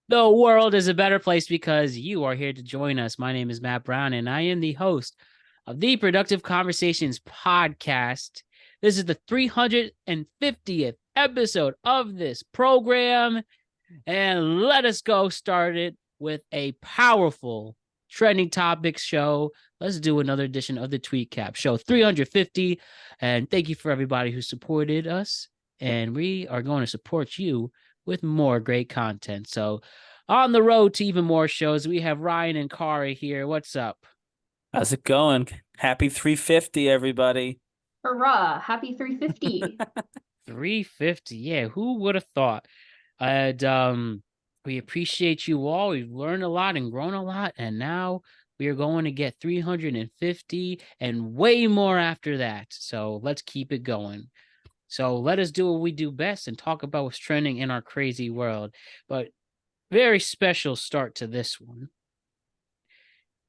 The world is a better place because you are here to join us. My name is Matt Brown, and I am the host of the Productive Conversations podcast. This is the 350th episode of this program, and let us go started with a powerful trending topics show. Let's do another edition of the Tweet Cap show 350, and thank you for everybody who supported us, and we are going to support you with more great content. So on the road to even more shows, we have Ryan and Kari here. What's up? How's it going? Happy 350, everybody. Hurrah. Happy 350. 350. Yeah, who would have thought? And we appreciate you all. We've learned a lot and grown a lot, and now we are going to get 350 and way more after that. So let's keep it going. So let us do what we do best and talk about what's trending in our crazy world. But very special start to this one.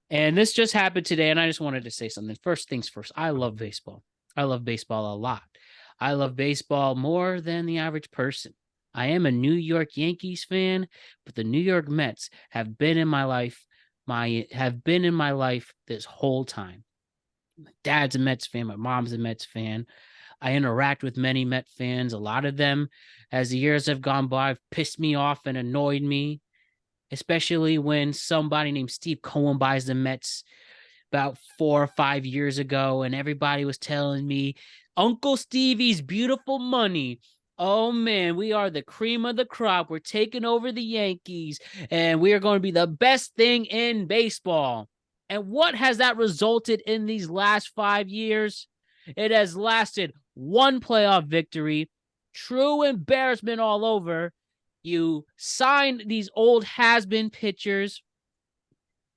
And this just happened today, and I just wanted to say something. First things first, I love baseball. I love baseball a lot. I love baseball more than the average person. I am a New York Yankees fan, but the New York Mets have been in my life, this whole time. My dad's a Mets fan, my mom's a Mets fan. I interact with many Met fans. A lot of them, as the years have gone by, have pissed me off and annoyed me, especially when somebody named Steve Cohen buys the Mets about 4 or 5 years ago, and everybody was telling me, Uncle Stevie's beautiful money. Oh, man, we are the cream of the crop. We're taking over the Yankees, and we are going to be the best thing in baseball. And what has that resulted in these last 5 years? It has lasted one playoff victory, true embarrassment all over. You signed these old has-been pitchers.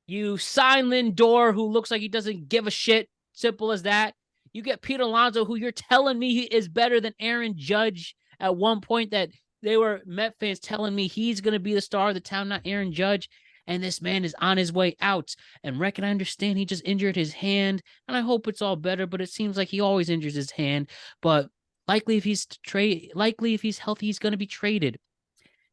You sign Lindor, who looks like he doesn't give a shit. Simple as that. You get Pete Alonso, who you're telling me he is better than Aaron Judge. At one point that they were Met fans telling me he's going to be the star of the town, not Aaron Judge. And this man is on his way out. And Rick, and I understand he just injured his hand, and I hope it's all better, but it seems like he always injures his hand. But likely if he's healthy, he's going to be traded.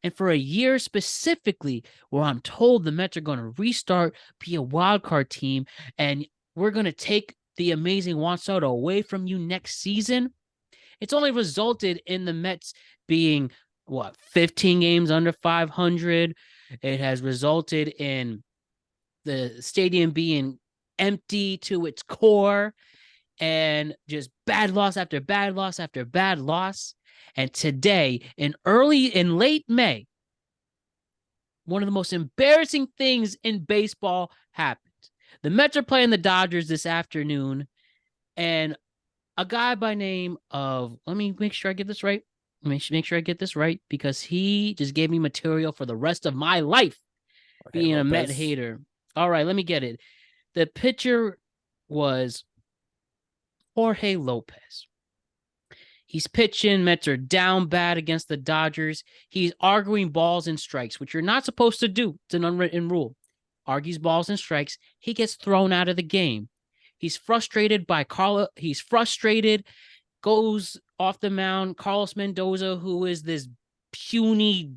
And for a year specifically, where I'm told the Mets are going to restart, be a wild card team, and we're going to take the amazing Juan Soto away from you next season, it's only resulted in the Mets being, 15 games under 500. It has resulted in the stadium being empty to its core and just bad loss after bad loss after bad loss. And today, in late May, one of the most embarrassing things in baseball happened. The Mets are playing the Dodgers this afternoon, and a guy by name of, let me make sure I get this right. Because he just gave me material for the rest of my life being a Met hater. All right, let me get it. The pitcher was Jorge Lopez. He's pitching. Mets are down bad against the Dodgers. He's arguing balls and strikes, which you're not supposed to do. It's an unwritten rule. Argues balls and strikes. He gets thrown out of the game. He's frustrated by Carlos. He's frustrated, goes off the mound. Carlos Mendoza, who is this puny,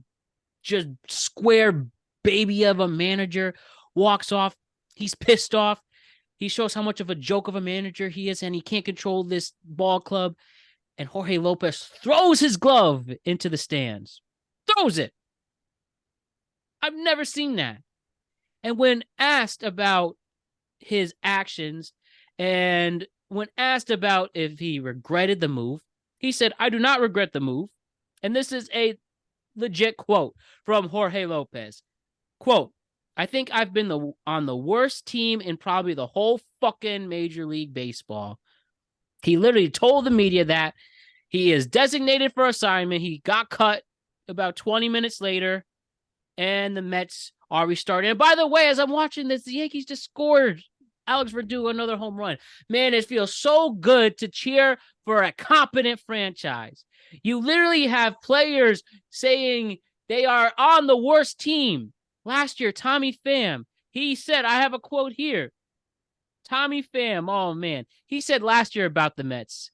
just square baby of a manager, walks off. He's pissed off. He shows how much of a joke of a manager he is, and he can't control this ball club. And Jorge Lopez throws his glove into the stands. Throws it. I've never seen that. And when asked about his actions, and when asked about if he regretted the move, he said, I do not regret the move. And this is a legit quote from Jorge Lopez. Quote, I think I've been on the worst team in probably the whole fucking Major League Baseball. He literally told the media that he is designated for assignment. He got cut about 20 minutes later, and the Mets are restarting. And by the way, as I'm watching this, the Yankees just scored Alex Verdugo another home run. Man, it feels so good to cheer for a competent franchise. You literally have players saying they are on the worst team. Last year, Tommy Pham, he said, I have a quote here. Tommy Pham, oh man, he said last year about the Mets,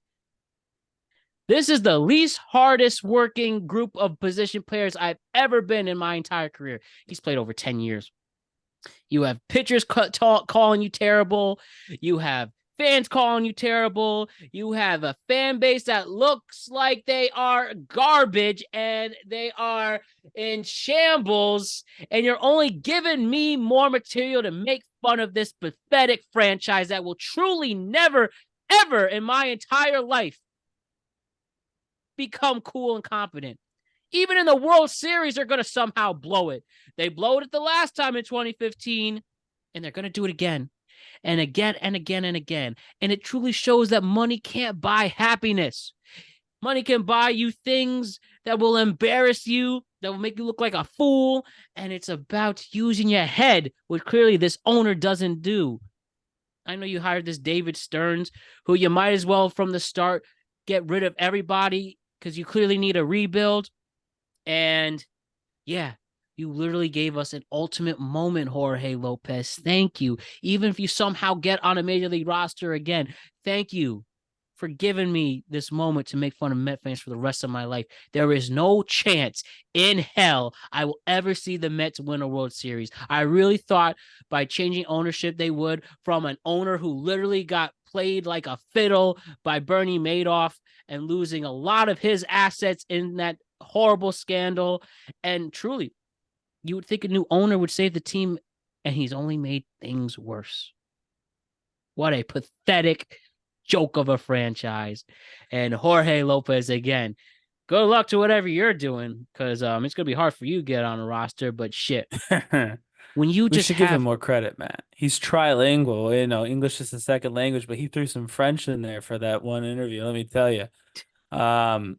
This is the least hardest working group of position players I've ever been in my entire career. He's played over 10 years. You have pitchers calling you terrible. You have fans calling you terrible. You have a fan base that looks like they are garbage and they are in shambles. And you're only giving me more material to make fun of this pathetic franchise that will truly never, ever in my entire life become cool and competent. Even in the World Series, they're going to somehow blow it. They blew it the last time in 2015, and they're going to do it again and again and again and again. And it truly shows that money can't buy happiness. Money can buy you things that will embarrass you, that will make you look like a fool. And it's about using your head, which clearly this owner doesn't do. I know you hired this David Stearns, who you might as well from the start get rid of everybody because you clearly need a rebuild. And yeah, you literally gave us an ultimate moment, Jorge Lopez. Thank you. Even if you somehow get on a major league roster again, thank you for giving me this moment to make fun of Met fans for the rest of my life. There is no chance in hell I will ever see the Mets win a World Series. I really thought by changing ownership they would, from an owner who literally got played like a fiddle by Bernie Madoff and losing a lot of his assets in that horrible scandal. And truly, you would think a new owner would save the team, and he's only made things worse. What a pathetic joke of a franchise. And Jorge Lopez, again, good luck to whatever you're doing, because it's gonna be hard for you to get on a roster. But shit, when you We should give him more credit, Matt. He's trilingual. English is a second language, but he threw some French in there for that one interview. Let me tell you. I'll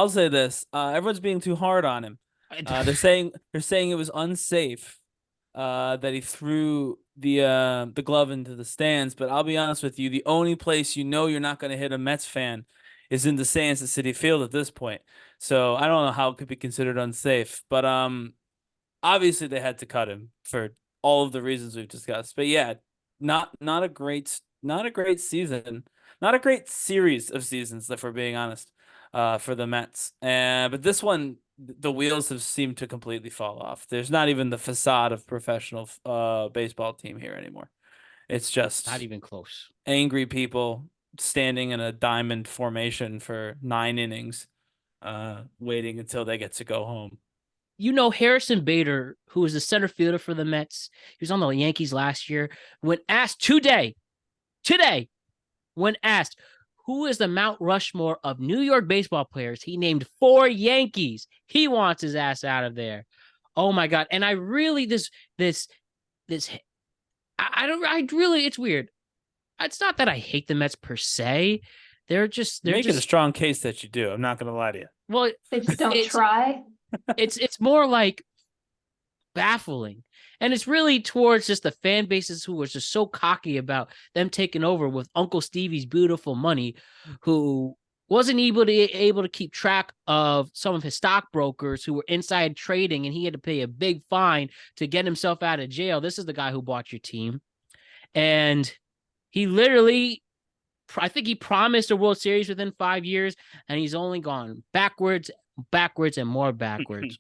say this. Everyone's being too hard on him. They're saying it was unsafe that he threw the glove into the stands. But I'll be honest with you, the only place you're not going to hit a Mets fan is in the stands at Citi Field at this point. So I don't know how it could be considered unsafe. But obviously they had to cut him for all of the reasons we've discussed. But yeah, not a great season, not a great series of seasons, if we're being honest, for the Mets. But this one, the wheels have seemed to completely fall off. There's not even the facade of professional baseball team here anymore. It's just not even close. Angry people standing in a diamond formation for 9 innings, waiting until they get to go home. Harrison Bader, who was the center fielder for the Mets, he was on the Yankees last year, when asked today, when asked who is the Mount Rushmore of New York baseball players, he named 4 Yankees. He wants his ass out of there. Oh my God. And I really, it's weird. It's not that I hate the Mets per se. They're making a strong case that you do. I'm not going to lie to you. Well, they just don't try. It's more like baffling. And it's really towards just the fan bases who were just so cocky about them taking over with Uncle Stevie's beautiful money, who wasn't able to keep track of some of his stockbrokers who were inside trading, and he had to pay a big fine to get himself out of jail. This is the guy who bought your team. And he literally, I think he promised a World Series within 5 years, and he's only gone backwards and more backwards.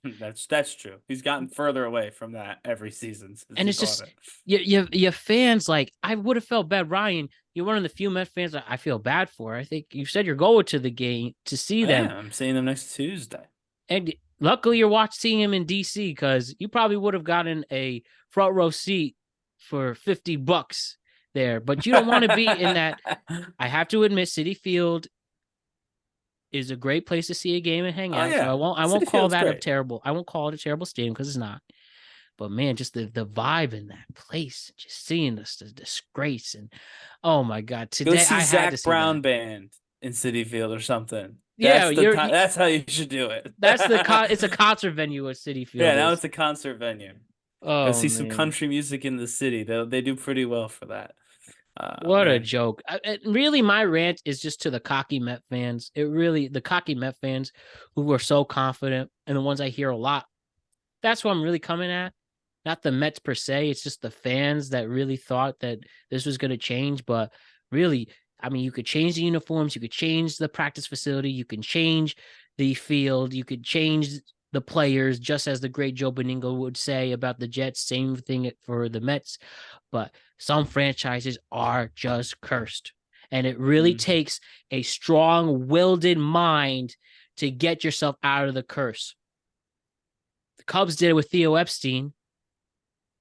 That's true. He's gotten further away from that every season. And it's just your fans, like, I would have felt bad. Ryan, you're one of the few Met fans I feel bad for. I think you said you're going to the game to see them. Yeah, I'm seeing them next Tuesday. And luckily you're seeing him in DC, because you probably would have gotten a front row seat for $50 there, but you don't want to be in that. I have to admit, Citi Field is a great place to see a game and hang out. Yeah. So I won't call that great. I won't call it a terrible stadium, because it's not. But man, just the vibe in that place, just seeing the disgrace, and oh my God, today go see I Zach had to see Brown that. Band in Citi Field or something. That's how you should do it. It's a concert venue at Citi Field. Yeah, now it's a concert venue. Oh, go see some country music in the city. They do pretty well for that. What a joke. Really, my rant is just to the cocky Met fans. The cocky Met fans who are so confident, and the ones I hear a lot. That's what I'm really coming at. Not the Mets per se. It's just the fans that really thought that this was going to change. But really, I mean, you could change the uniforms, you could change the practice facility, you can change the field, you could change the players, just as the great Joe Beningo would say about the Jets. Same thing for the Mets. But some franchises are just cursed. And it really takes a strong-willed mind to get yourself out of the curse. The Cubs did it with Theo Epstein.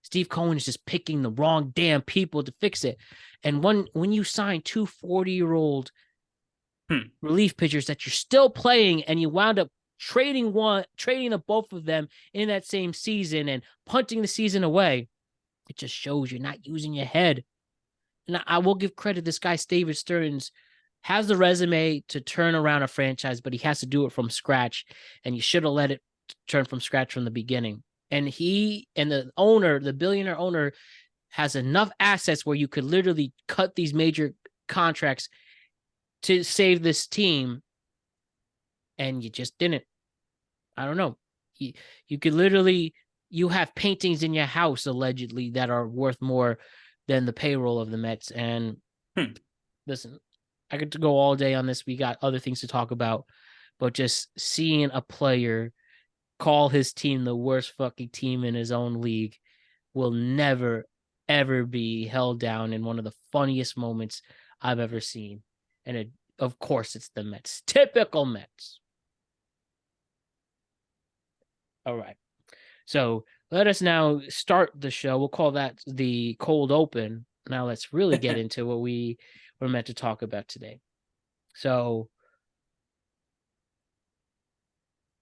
Steve Cohen is just picking the wrong damn people to fix it. And when you sign two 40-year-old relief pitchers that you're still playing, and you wound up trading the both of them in that same season and punting the season away, it just shows you're not using your head. And I will give credit. This guy, David Stearns, has the resume to turn around a franchise, but he has to do it from scratch. And you should have let it turn from scratch from the beginning. And he and the owner, the billionaire owner, has enough assets where you could literally cut these major contracts to save this team. And you just didn't. I don't know. You could literally, you have paintings in your house, allegedly, that are worth more than the payroll of the Mets. And listen, I could go all day on this. We got other things to talk about, but just seeing a player call his team the worst fucking team in his own league will never, ever be held down in one of the funniest moments I've ever seen. And of course, it's the Mets. Typical Mets. All right. So let us now start the show. We'll call that the cold open. Now let's really get into what we were meant to talk about today. So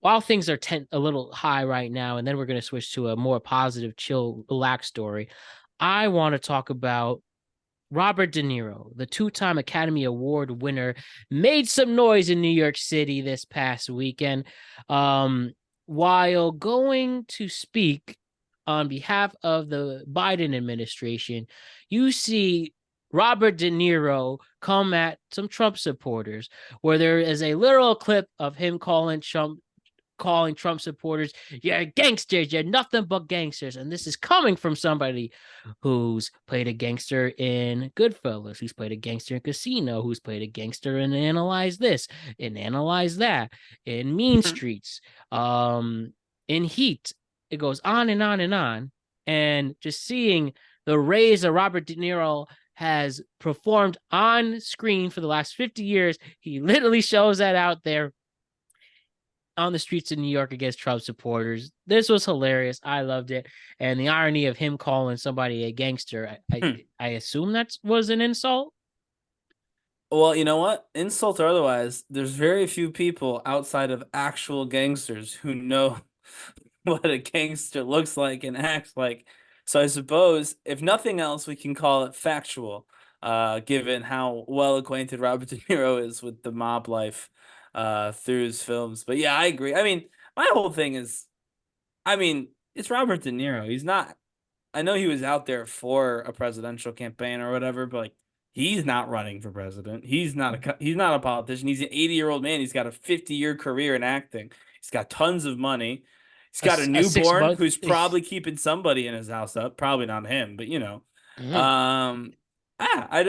while things are a little high right now, and then we're going to switch to a more positive, chill, relaxed story, I want to talk about Robert De Niro, the two-time Academy Award winner, made some noise in New York City this past weekend. While going to speak on behalf of the Biden administration, you see Robert De Niro come at some Trump supporters, where there is a literal clip of him calling Trump supporters, "You're gangsters, you're nothing but gangsters." And this is coming from somebody who's played a gangster in Goodfellas, who's played a gangster in Casino, who's played a gangster in Analyze This, in Analyze That, in Mean Streets, in Heat. It goes on and on and on. And just seeing the raise that Robert De Niro has performed on screen for the last 50 years, he literally shows that out there on the streets of New York against Trump supporters. This was hilarious. I loved it. And the irony of him calling somebody a gangster, I assume that was an insult. Well, you know what? Insult or otherwise, there's very few people outside of actual gangsters who know what a gangster looks like and acts like. So I suppose, if nothing else, we can call it factual, given how well acquainted Robert De Niro is with the mob life through his films. But yeah, I agree. I mean, my whole thing is, it's Robert De Niro. He's not, I know he was out there for a presidential campaign or whatever, but like, he's not running for president. He's not a politician. He's an 80-year-old man. He's got a 50-year career in acting. He's got tons of money. He's got a newborn who's probably keeping somebody in his house up. Probably not him, but you know. I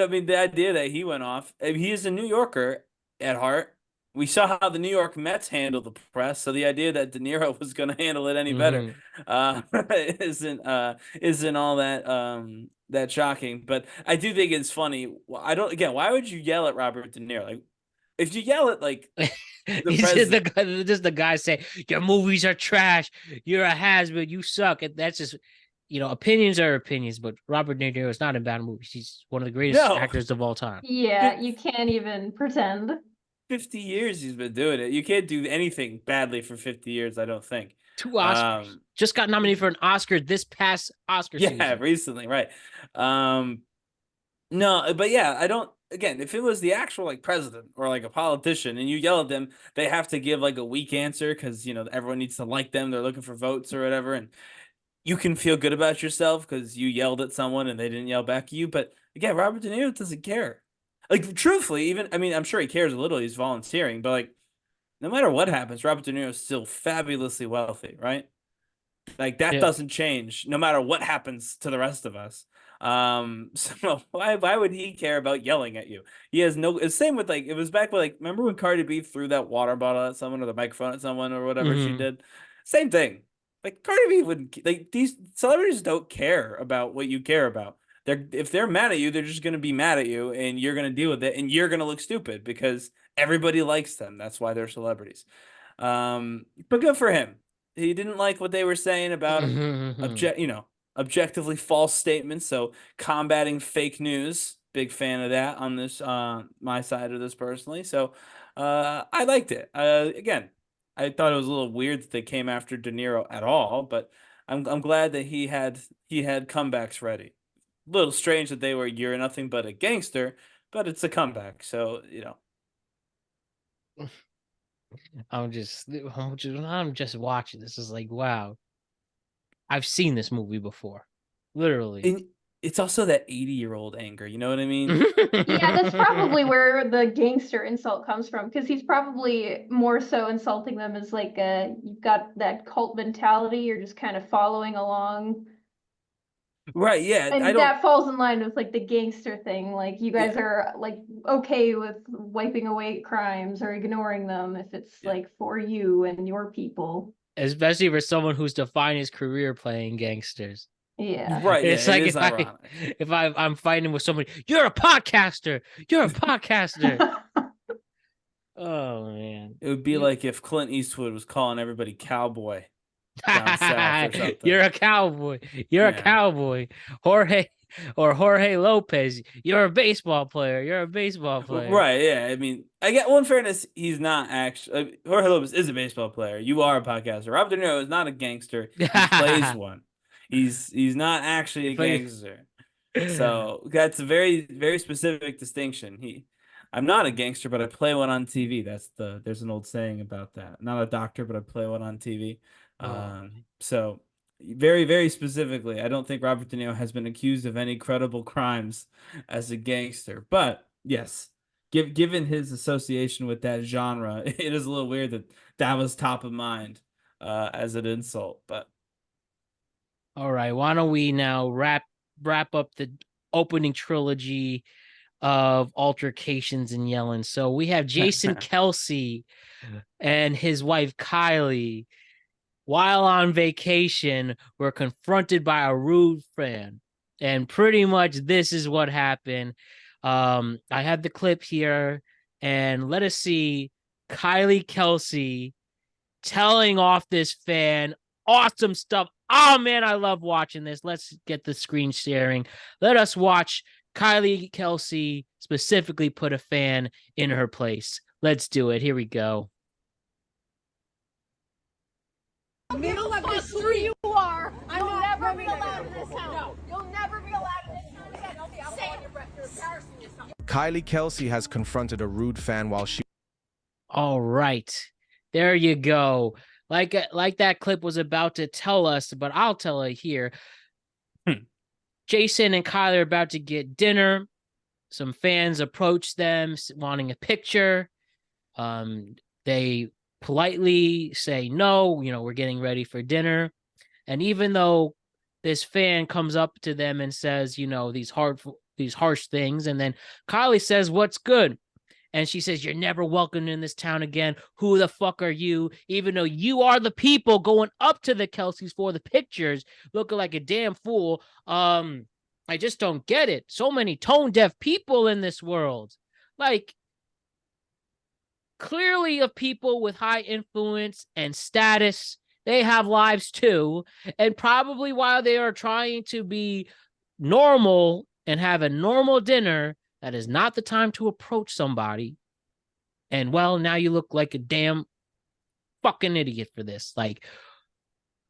mean, the idea that he went off, he is a New Yorker at heart. We saw how the New York Mets handled the press, so the idea that De Niro was going to handle it any better isn't all that shocking. But I do think it's funny. Why would you yell at Robert De Niro? Like, if you yell at like the president, just the guy say your movies are trash, you're a has-been, you suck, and that's just, opinions are opinions. But Robert De Niro is not in bad movies. He's one of the greatest actors of all time. Yeah, you can't even pretend. 50 years he's been doing it. You can't do anything badly for 50 years, I don't think. 2 Oscars. Just got nominated for an Oscar this past Oscar season. Yeah, recently, right. No, but yeah, I don't, again, if it was the actual like president or like a politician and you yell at them, they have to give like a weak answer because, everyone needs to like them. They're looking for votes or whatever. And you can feel good about yourself because you yelled at someone and they didn't yell back at you. But again, Robert De Niro doesn't care. Like, truthfully, I'm sure he cares a little. He's volunteering, but like, no matter what happens, Robert De Niro is still fabulously wealthy, right? Like, that doesn't change no matter what happens to the rest of us. So why would he care about yelling at you? He has no. It's same with like it was back when like remember when Cardi B threw that water bottle at someone or the microphone at someone or whatever she Mhm. did. Same thing. Like Cardi B would like these celebrities don't care about what you care about. If they're mad at you, they're just gonna be mad at you, and you're gonna deal with it, and you're gonna look stupid because everybody likes them. That's why they're celebrities. But good for him. He didn't like what they were saying about him. Mhm. Objectively false statements. So combating fake news. Big fan of that on this my side of this personally. So I liked it. Again, I thought it was a little weird that they came after De Niro at all, but I'm glad that he had comebacks ready. A little strange that they were you're nothing but a gangster, but it's a comeback. So, I'm just watching. This is like, wow. I've seen this movie before. Literally. and it's also that 80-year-old anger, you know what I mean? Yeah, that's probably where the gangster insult comes from, because he's probably more so insulting them as like you've got that cult mentality, you're just kind of following along. Right, yeah. I And don't that falls in line with like the gangster thing. Like you guys yeah, are like okay with wiping away crimes or ignoring them if it's yeah. like for you and your people. Especially for someone who's defined his career playing gangsters. Yeah. Right, yeah, It's it like is if I ironic. if I I'm fighting with somebody, you're a podcaster. You're a podcaster. Oh man. It would be You like if Clint Eastwood was calling everybody cowboy down south or something. you're a cowboy. You're a Yeah. cowboy. Jorge or Jorge Lopez. You're a baseball player. You're a baseball player. Right, yeah. I mean, I get one fairness, he's not actually Jorge Lopez is a baseball player. You are a podcaster. Robert De Niro is not a gangster. He plays one. He's not actually a If I- gangster. So that's a very, very specific distinction. I'm not a gangster, but I play one on TV. There's an old saying about that. Not a doctor, but I play one on TV. oh, So very, very specifically, I don't think Robert De Niro has been accused of any credible crimes as a gangster. But yes, given his association with that genre, it is a little weird that that was top of mind as an insult. But all right. Why don't we now wrap up the opening trilogy of altercations and yelling? So we have Jason Kelce and his wife Kylie, while on vacation, were confronted by a rude fan. And pretty much this is what happened. I have the clip here, and let us see Kylie Kelce telling off this fan. Awesome stuff. Oh man, I love watching this. Let's get the screen sharing. Let us watch Kylie Kelce specifically put a fan in her place. Let's do it. Here we go. Middle of the street. You are. I will never be allowed in this house. No. You'll never be allowed in this house. Again, I'll be on your breath. You're embarrassing yourself. Kylie Kelce has confronted a rude fan while she. All right. There you go. Like that clip was about to tell us, but I'll tell it here. Jason and Kylie are about to get dinner. Some fans approach them wanting a picture. They politely say no, we're getting ready for dinner. And even though this fan comes up to them and says, these harsh things, and then Kylie says, "What's good?" And she says, "You're never welcome in this town again. Who the fuck are you?" Even though you are the people going up to the Kelces for the pictures, looking like a damn fool. I just don't get it. So many tone deaf people in this world. Like, clearly of people with high influence and status. They have lives too. And probably while they are trying to be normal and have a normal dinner, that is not the time to approach somebody. And well, now you look like a damn fucking idiot for this. Like,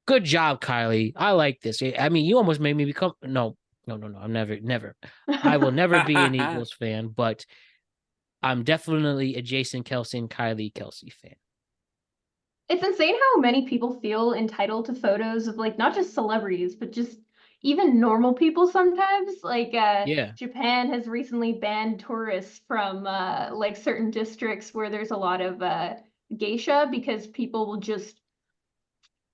good job, Kylie. I like this. I mean, you almost made me become no. I'm never. I will never be an Eagles fan, but I'm definitely a Jason Kelce and Kylie Kelce fan. It's insane how many people feel entitled to photos of like not just celebrities, but just even normal people sometimes. Like Yeah. Japan has recently banned tourists from like certain districts where there's a lot of geisha because people will just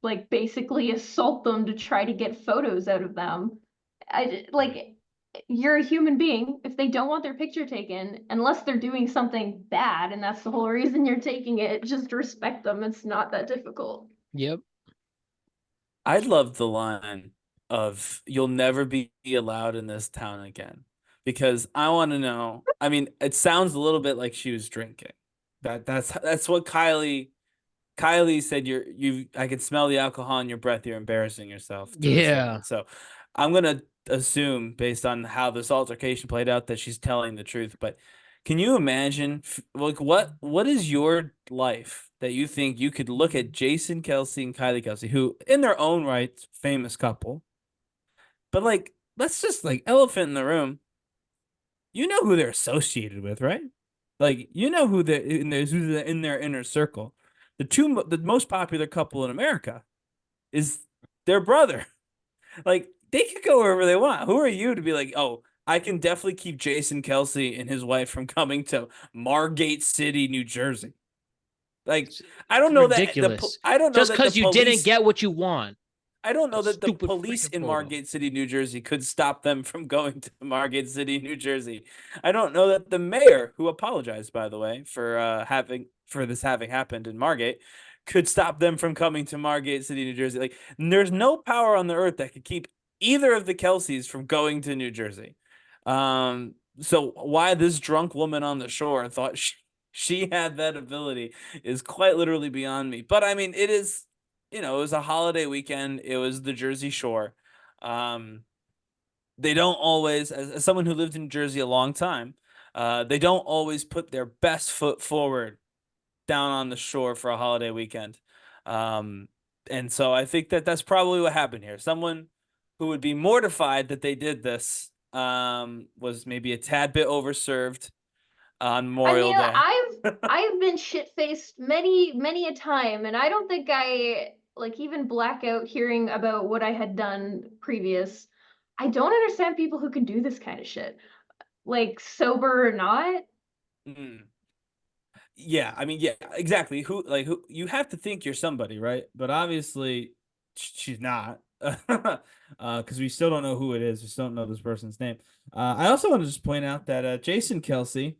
like basically assault them to try to get photos out of them. you're a human being. If they don't want their picture taken, unless they're doing something bad, and that's the whole reason you're taking it, just respect them. It's not that difficult. Yep. I love the line of "You'll never be allowed in this town again," because I want to know. I mean, it sounds a little bit like she was drinking. That's what Kylie said. I can smell the alcohol in your breath. You're embarrassing yourself to this Yeah. woman. So I'm gonna assume, based on how this altercation played out, that she's telling the truth. But can you imagine, like, what is your life that you think you could look at Jason Kelce and Kylie Kelce, who in their own right, famous couple, but like, let's just like elephant in the room. You know who they're associated with, right? Like, you know who who's in their inner circle. The most popular couple in America is their brother. Like, they could go wherever they want. Who are you to be like, oh, I can definitely keep Jason Kelce and his wife from coming to Margate City, New Jersey. Like, I don't know Ridiculous. I don't know just that because the you police, didn't get what you want. I don't know that the Stupid police freaking in photo. Margate City, New Jersey could stop them from going to Margate City, New Jersey. I don't know that the mayor, who apologized, by the way, for this having happened in Margate, could stop them from coming to Margate City, New Jersey. Like, there's no power on the earth that could keep either of the Kelces from going to New Jersey. So why this drunk woman on the shore thought she had that ability is quite literally beyond me. But I mean, it is, it was a holiday weekend. It was the Jersey Shore. They don't always, as someone who lived in Jersey a long time, they don't always put their best foot forward down on the shore for a holiday weekend. And so I think that that's probably what happened here. Someone who would be mortified that they did this was maybe a tad bit overserved on Memorial Day. I've been shit-faced many a time, and I don't think I like even black out hearing about what I had done previous. I don't understand people who can do this kind of shit, like sober or not. Yeah, I mean, yeah, exactly. Who you have to think you're somebody, right? But obviously, she's not, because we still don't know who it is. We still don't know this person's name. I also want to just point out that Jason Kelce,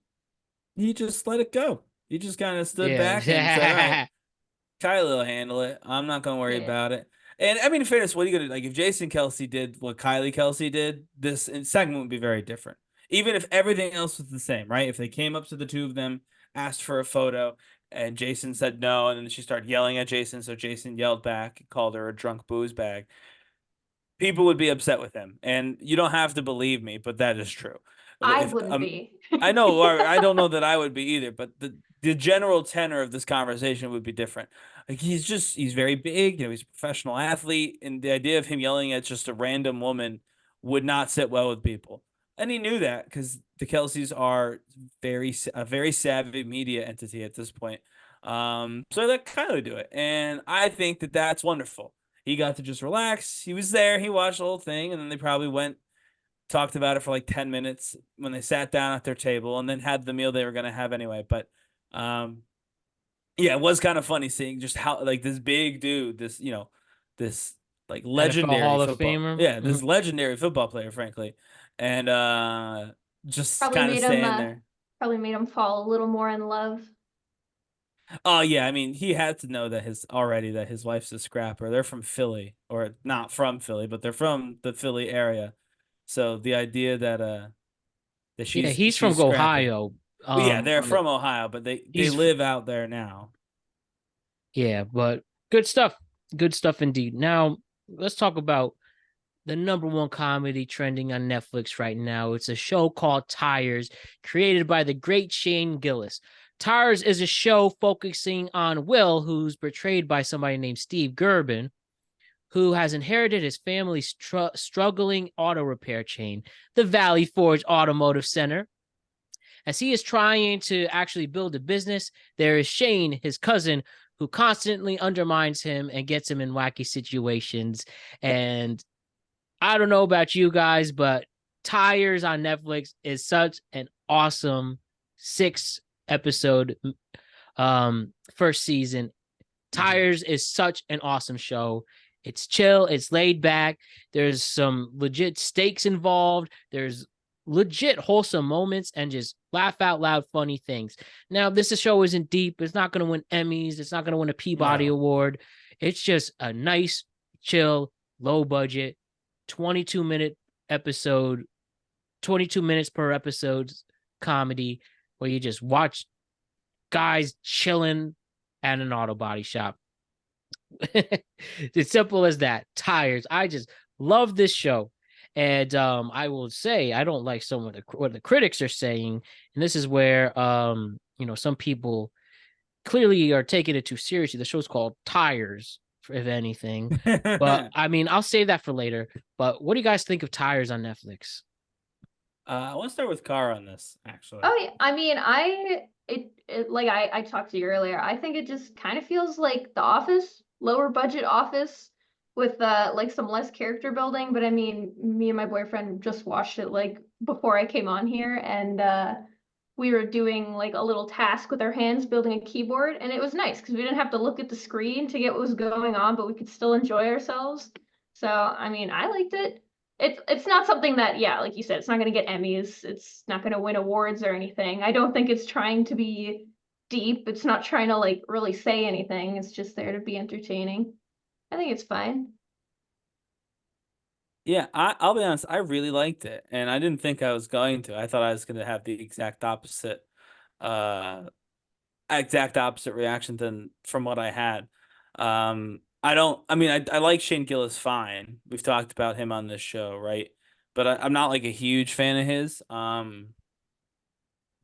he just let it go. He just kind of stood back and said, "All right, Kylie will handle it. I'm not gonna worry about it." And I mean, in fairness, what are you gonna like? If Jason Kelce did what Kylie Kelce did, this segment would be very different. Even if everything else was the same, right? If they came up to the two of them, asked for a photo, and Jason said no, and then she started yelling at Jason, so Jason yelled back, called her a drunk booze bag, people would be upset with him. And you don't have to believe me, but that is true. I wouldn't be. I know, I don't know that I would be either, but the general tenor of this conversation would be different. Like, he's very big, he's a professional athlete, and the idea of him yelling at just a random woman would not sit well with people. And he knew that because the Kelces are a very savvy media entity at this point. So I let Kylie do it, and I think that that's wonderful. He got to just relax. He was there. He watched the whole thing, and then they probably talked about it for like 10 minutes when they sat down at their table, and then had the meal they were going to have anyway. But yeah, it was kind of funny seeing just how, like, this big dude, this like legendary NFL Hall of football, Famer. this legendary football player, frankly, and just Probably kind of made standing him there. probably made him fall a little more in love. Oh yeah, I mean, he had to know that his wife's a scrapper. They're from Philly, or not from Philly, but they're from the Philly area. So the idea that he's from scrappy. Ohio. Well, yeah, they're from Ohio, but they live out there now. Yeah, but good stuff. Good stuff indeed. Now, let's talk about the number one comedy trending on Netflix right now. It's a show called Tires, created by the great Shane Gillis. Tires is a show focusing on Will, who's portrayed by somebody named Steve Gerben, who has inherited his family's struggling auto repair chain, the Valley Forge Automotive Center. As he is trying to actually build a business, there is Shane, his cousin, who constantly undermines him and gets him in wacky situations. And I don't know about you guys, but Tires on Netflix is such an awesome 6-episode first season. Tires is such an awesome show. It's chill. It's laid back. There's some legit stakes involved. There's legit wholesome moments and just laugh out loud funny things. Now, this show isn't deep. It's not going to win Emmys. It's not going to win a Peabody Award. It's just a nice, chill, low budget, 22-minute episode, 22 minutes per episode comedy where you just watch guys chilling at an auto body shop. It's simple as that. Tires. I just love this show. And I will say I don't like some of what the critics are saying, and this is where some people clearly are taking it too seriously. The show's called Tires, if anything. But I mean, I'll save that for later. But what do you guys think of Tires on Netflix? I want to start with Cara on this, actually. Oh yeah, I mean, I talked to you earlier. I think it just kind of feels like The Office, lower budget Office, with like some less character building. But I mean, me and my boyfriend just watched it like before I came on here, and we were doing like a little task with our hands building a keyboard, and it was nice because we didn't have to look at the screen to get what was going on, but we could still enjoy ourselves. So I mean, I liked it. It's not something that, yeah, like you said, it's not going to get Emmys. It's not going to win awards or anything. I don't think it's trying to be deep. It's not trying to like really say anything. It's just there to be entertaining. I think it's fine. Yeah, I'll be honest, I really liked it, and I didn't think I was going to. I thought I was going to have the exact opposite reaction than from what I had. I like Shane Gillis fine. We've talked about him on this show, right? But I'm not like a huge fan of his.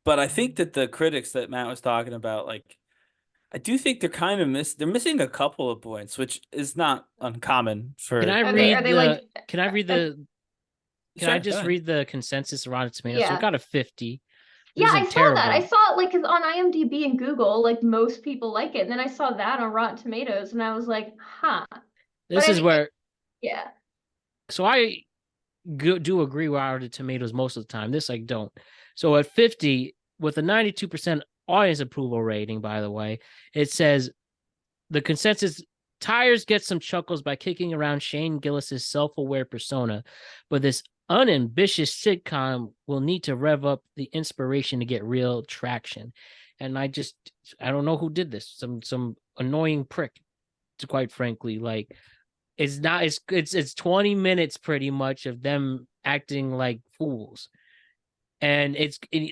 But I think that the critics that Matt was talking about, like, I do think they're kind of they're missing a couple of points, which is not uncommon for. Can I just read the consensus Rotten Tomatoes? Yeah. So it got a 50. Yeah, I saw terrible. that. I saw it like cause on IMDb and Google, like most people like it, and then I saw that on Rotten Tomatoes, and I was like, huh. This is where. Yeah. So I do agree with Rotten Tomatoes most of the time. This I don't. So at 50, with a 92% audience approval rating, by the way, it says the consensus. Tires gets some chuckles by kicking around Shane Gillis's self-aware persona, but this unambitious sitcom will need to rev up the inspiration to get real traction. And I don't know who did this. Some annoying prick, quite frankly. Like, it's 20 minutes pretty much of them acting like fools. And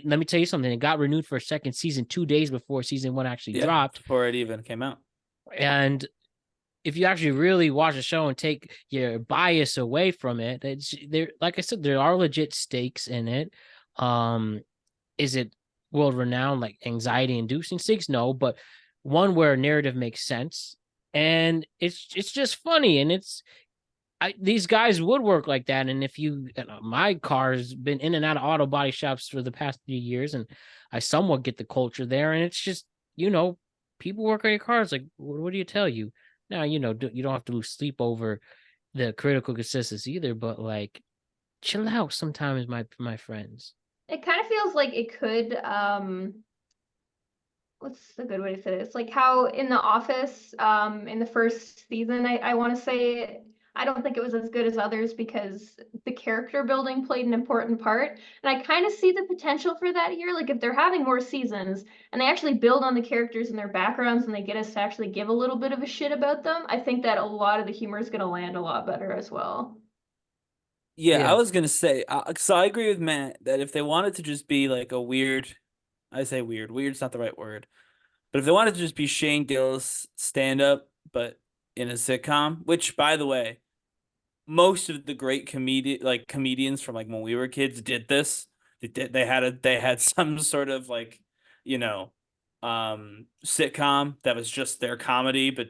let me tell you something. It got renewed for a second season 2 days before season 1 actually dropped. Before it even came out. And if you actually really watch the show and take your bias away from it, like I said, there are legit stakes in it. Is it world renowned, like anxiety inducing stakes? No, but one where a narrative makes sense, and it's just funny, and these guys would work like that. And if my car's been in and out of auto body shops for the past few years, and I somewhat get the culture there, and it's just, people work on your cars. Like, what do you tell you? Now, you don't have to lose sleep over the critical consensus either, but like, chill out sometimes, my friends. It kind of feels like it could, what's a good way to say it? It's like how in The Office, in the first season, I want to say, I don't think it was as good as others because the character building played an important part. And I kind of see the potential for that here. Like, if they're having more seasons and they actually build on the characters and their backgrounds and they get us to actually give a little bit of a shit about them, I think that a lot of the humor is going to land a lot better as well. Yeah, I was going to say, so I agree with Matt that if they wanted to just be like a weird's not the right word, but if they wanted to just be Shane Gillis stand-up, but in a sitcom, which, by the way, most of the great comedians from like when we were kids did this. They had some sort of like, sitcom that was just their comedy, but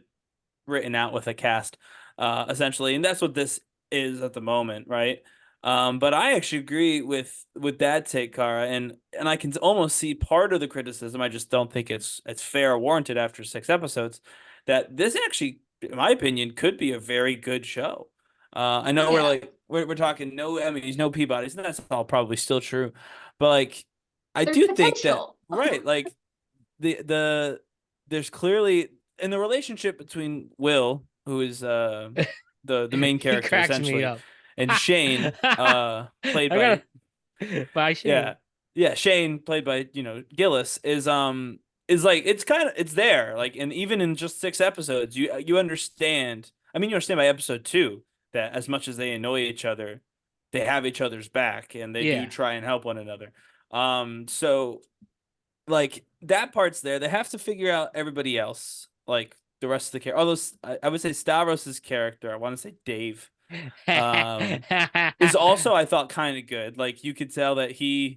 written out with a cast, essentially. And that's what this is at the moment, right? But I actually agree with that take, Cara, and I can almost see part of the criticism. I just don't think it's fair or warranted after 6 episodes. That this actually, in my opinion, could be a very good show. I know we're talking no Emmys, no Peabodys, and that's all probably still true. But like, There's think potential. that right, like there's clearly in the relationship between Will, who is the main He character cracks me essentially, up. and Shane, played I by by Shane. yeah, Shane, played by Gillis, is like it's there, like, and even in just 6 episodes, you understand. I mean, you understand by episode 2 that as much as they annoy each other, they have each other's back and they do Yeah. try and help one another. So like that part's there. They have to figure out everybody else, like the rest of the character. Although I would say Stavros's character, I want to say Dave, is also, I thought, kind of good. Like you could tell that he's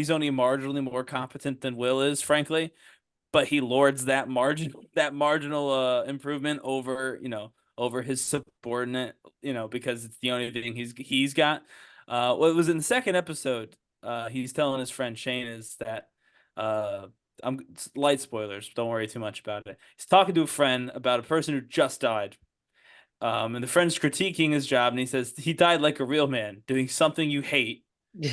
only marginally more competent than Will is, frankly, but he lords that marginal improvement over over his subordinate, because it's the only thing he's got. What was in the second episode, he's telling his friend Shane is that light spoilers, don't worry too much about it. He's talking to a friend about a person who just died. And the friend's critiquing his job, and he says he died like a real man, doing something you hate for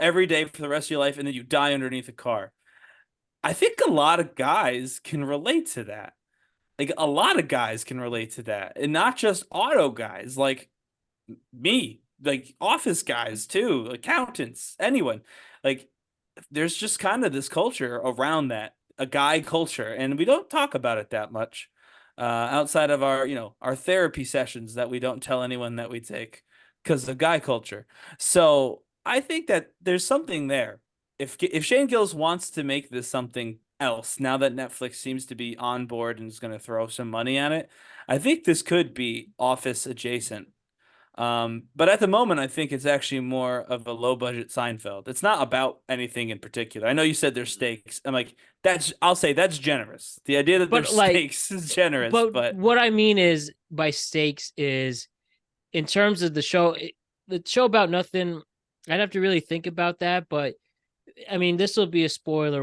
every day for the rest of your life, and then you die underneath a car. I think a lot of guys can relate to that. Like a lot of guys can relate to that, and not just auto guys like me, like office guys too, accountants, anyone. Like there's just kind of this culture around that, a guy culture, and we don't talk about it that much outside of our therapy sessions that we don't tell anyone that we take because of guy culture. So I think that there's something there. If Shane Gillis wants to make this something else, now that Netflix seems to be on board and is going to throw some money at it, I think this could be Office adjacent. But at the moment, I think it's actually more of a low budget Seinfeld. It's not about anything in particular. I know you said there's stakes. I'm like, I'll say that's generous. The idea that there's stakes is generous. But what I mean is by stakes is in terms of the show about nothing. I'd have to really think about that, but I mean, this will be a spoiler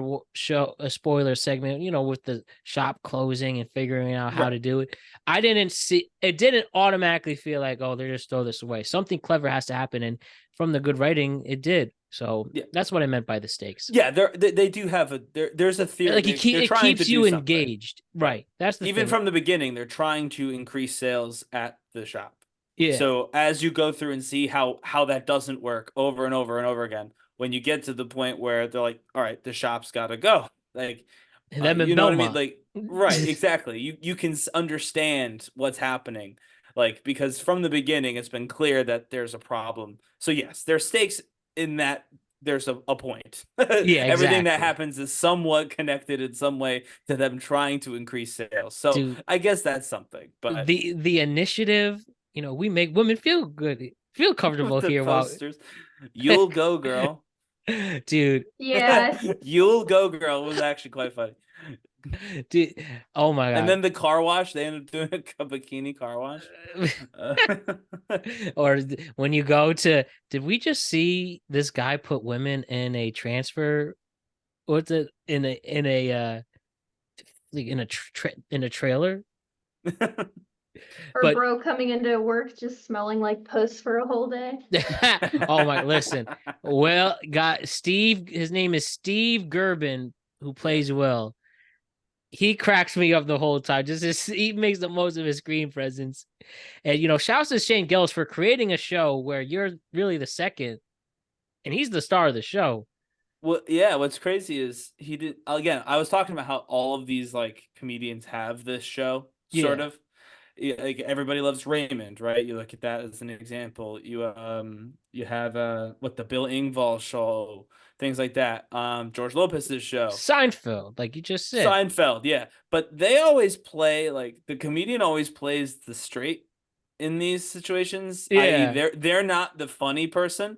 segment, with the shop closing and figuring out how to do it. It didn't automatically feel like, oh, they're just throw this away. Something clever has to happen. And from the good writing, it did. So that's what I meant by the stakes. Yeah, they do have there's a theory. Like it keeps you engaged. Right. That's the even thing. from the beginning, they're trying to increase sales at the shop. Yeah. So as you go through and see how that doesn't work over and over and over again, when you get to the point where they're like, all right, the shop's got to go. Like, you know what I mean? Like, right, exactly. You can understand what's happening. Like, because from the beginning, it's been clear that there's a problem. So yes, there's stakes in that there's a point. Yeah, Everything that happens is somewhat connected in some way to them trying to increase sales. So Dude, I guess that's something. But the initiative, we make women feel good, feel comfortable here. Posters. You'll go, girl. Dude. Yes. You'll go, girl was actually quite funny. Dude, oh my god. And then the car wash, they ended up doing a bikini car wash. Or when you go to, did we just see this guy put women in a transfer? What's it in a trailer? Or bro coming into work just smelling like puss for a whole day. Oh my, listen. Well, Steve, his name is Steve Gerben, who plays Will. He cracks me up the whole time. He makes the most of his screen presence. And shouts to Shane Gillis for creating a show where you're really the second and he's the star of the show. Well, yeah, what's crazy is I was talking about how all of these like comedians have this show, sort of. Yeah, like Everybody Loves Raymond, right? You look at that as an example. You have the Bill Engvall show, things like that. George Lopez's show, Seinfeld, like you just said. Seinfeld, yeah. But they always play, like, the comedian always plays the straight in these situations. Yeah, i.e. they're not the funny person.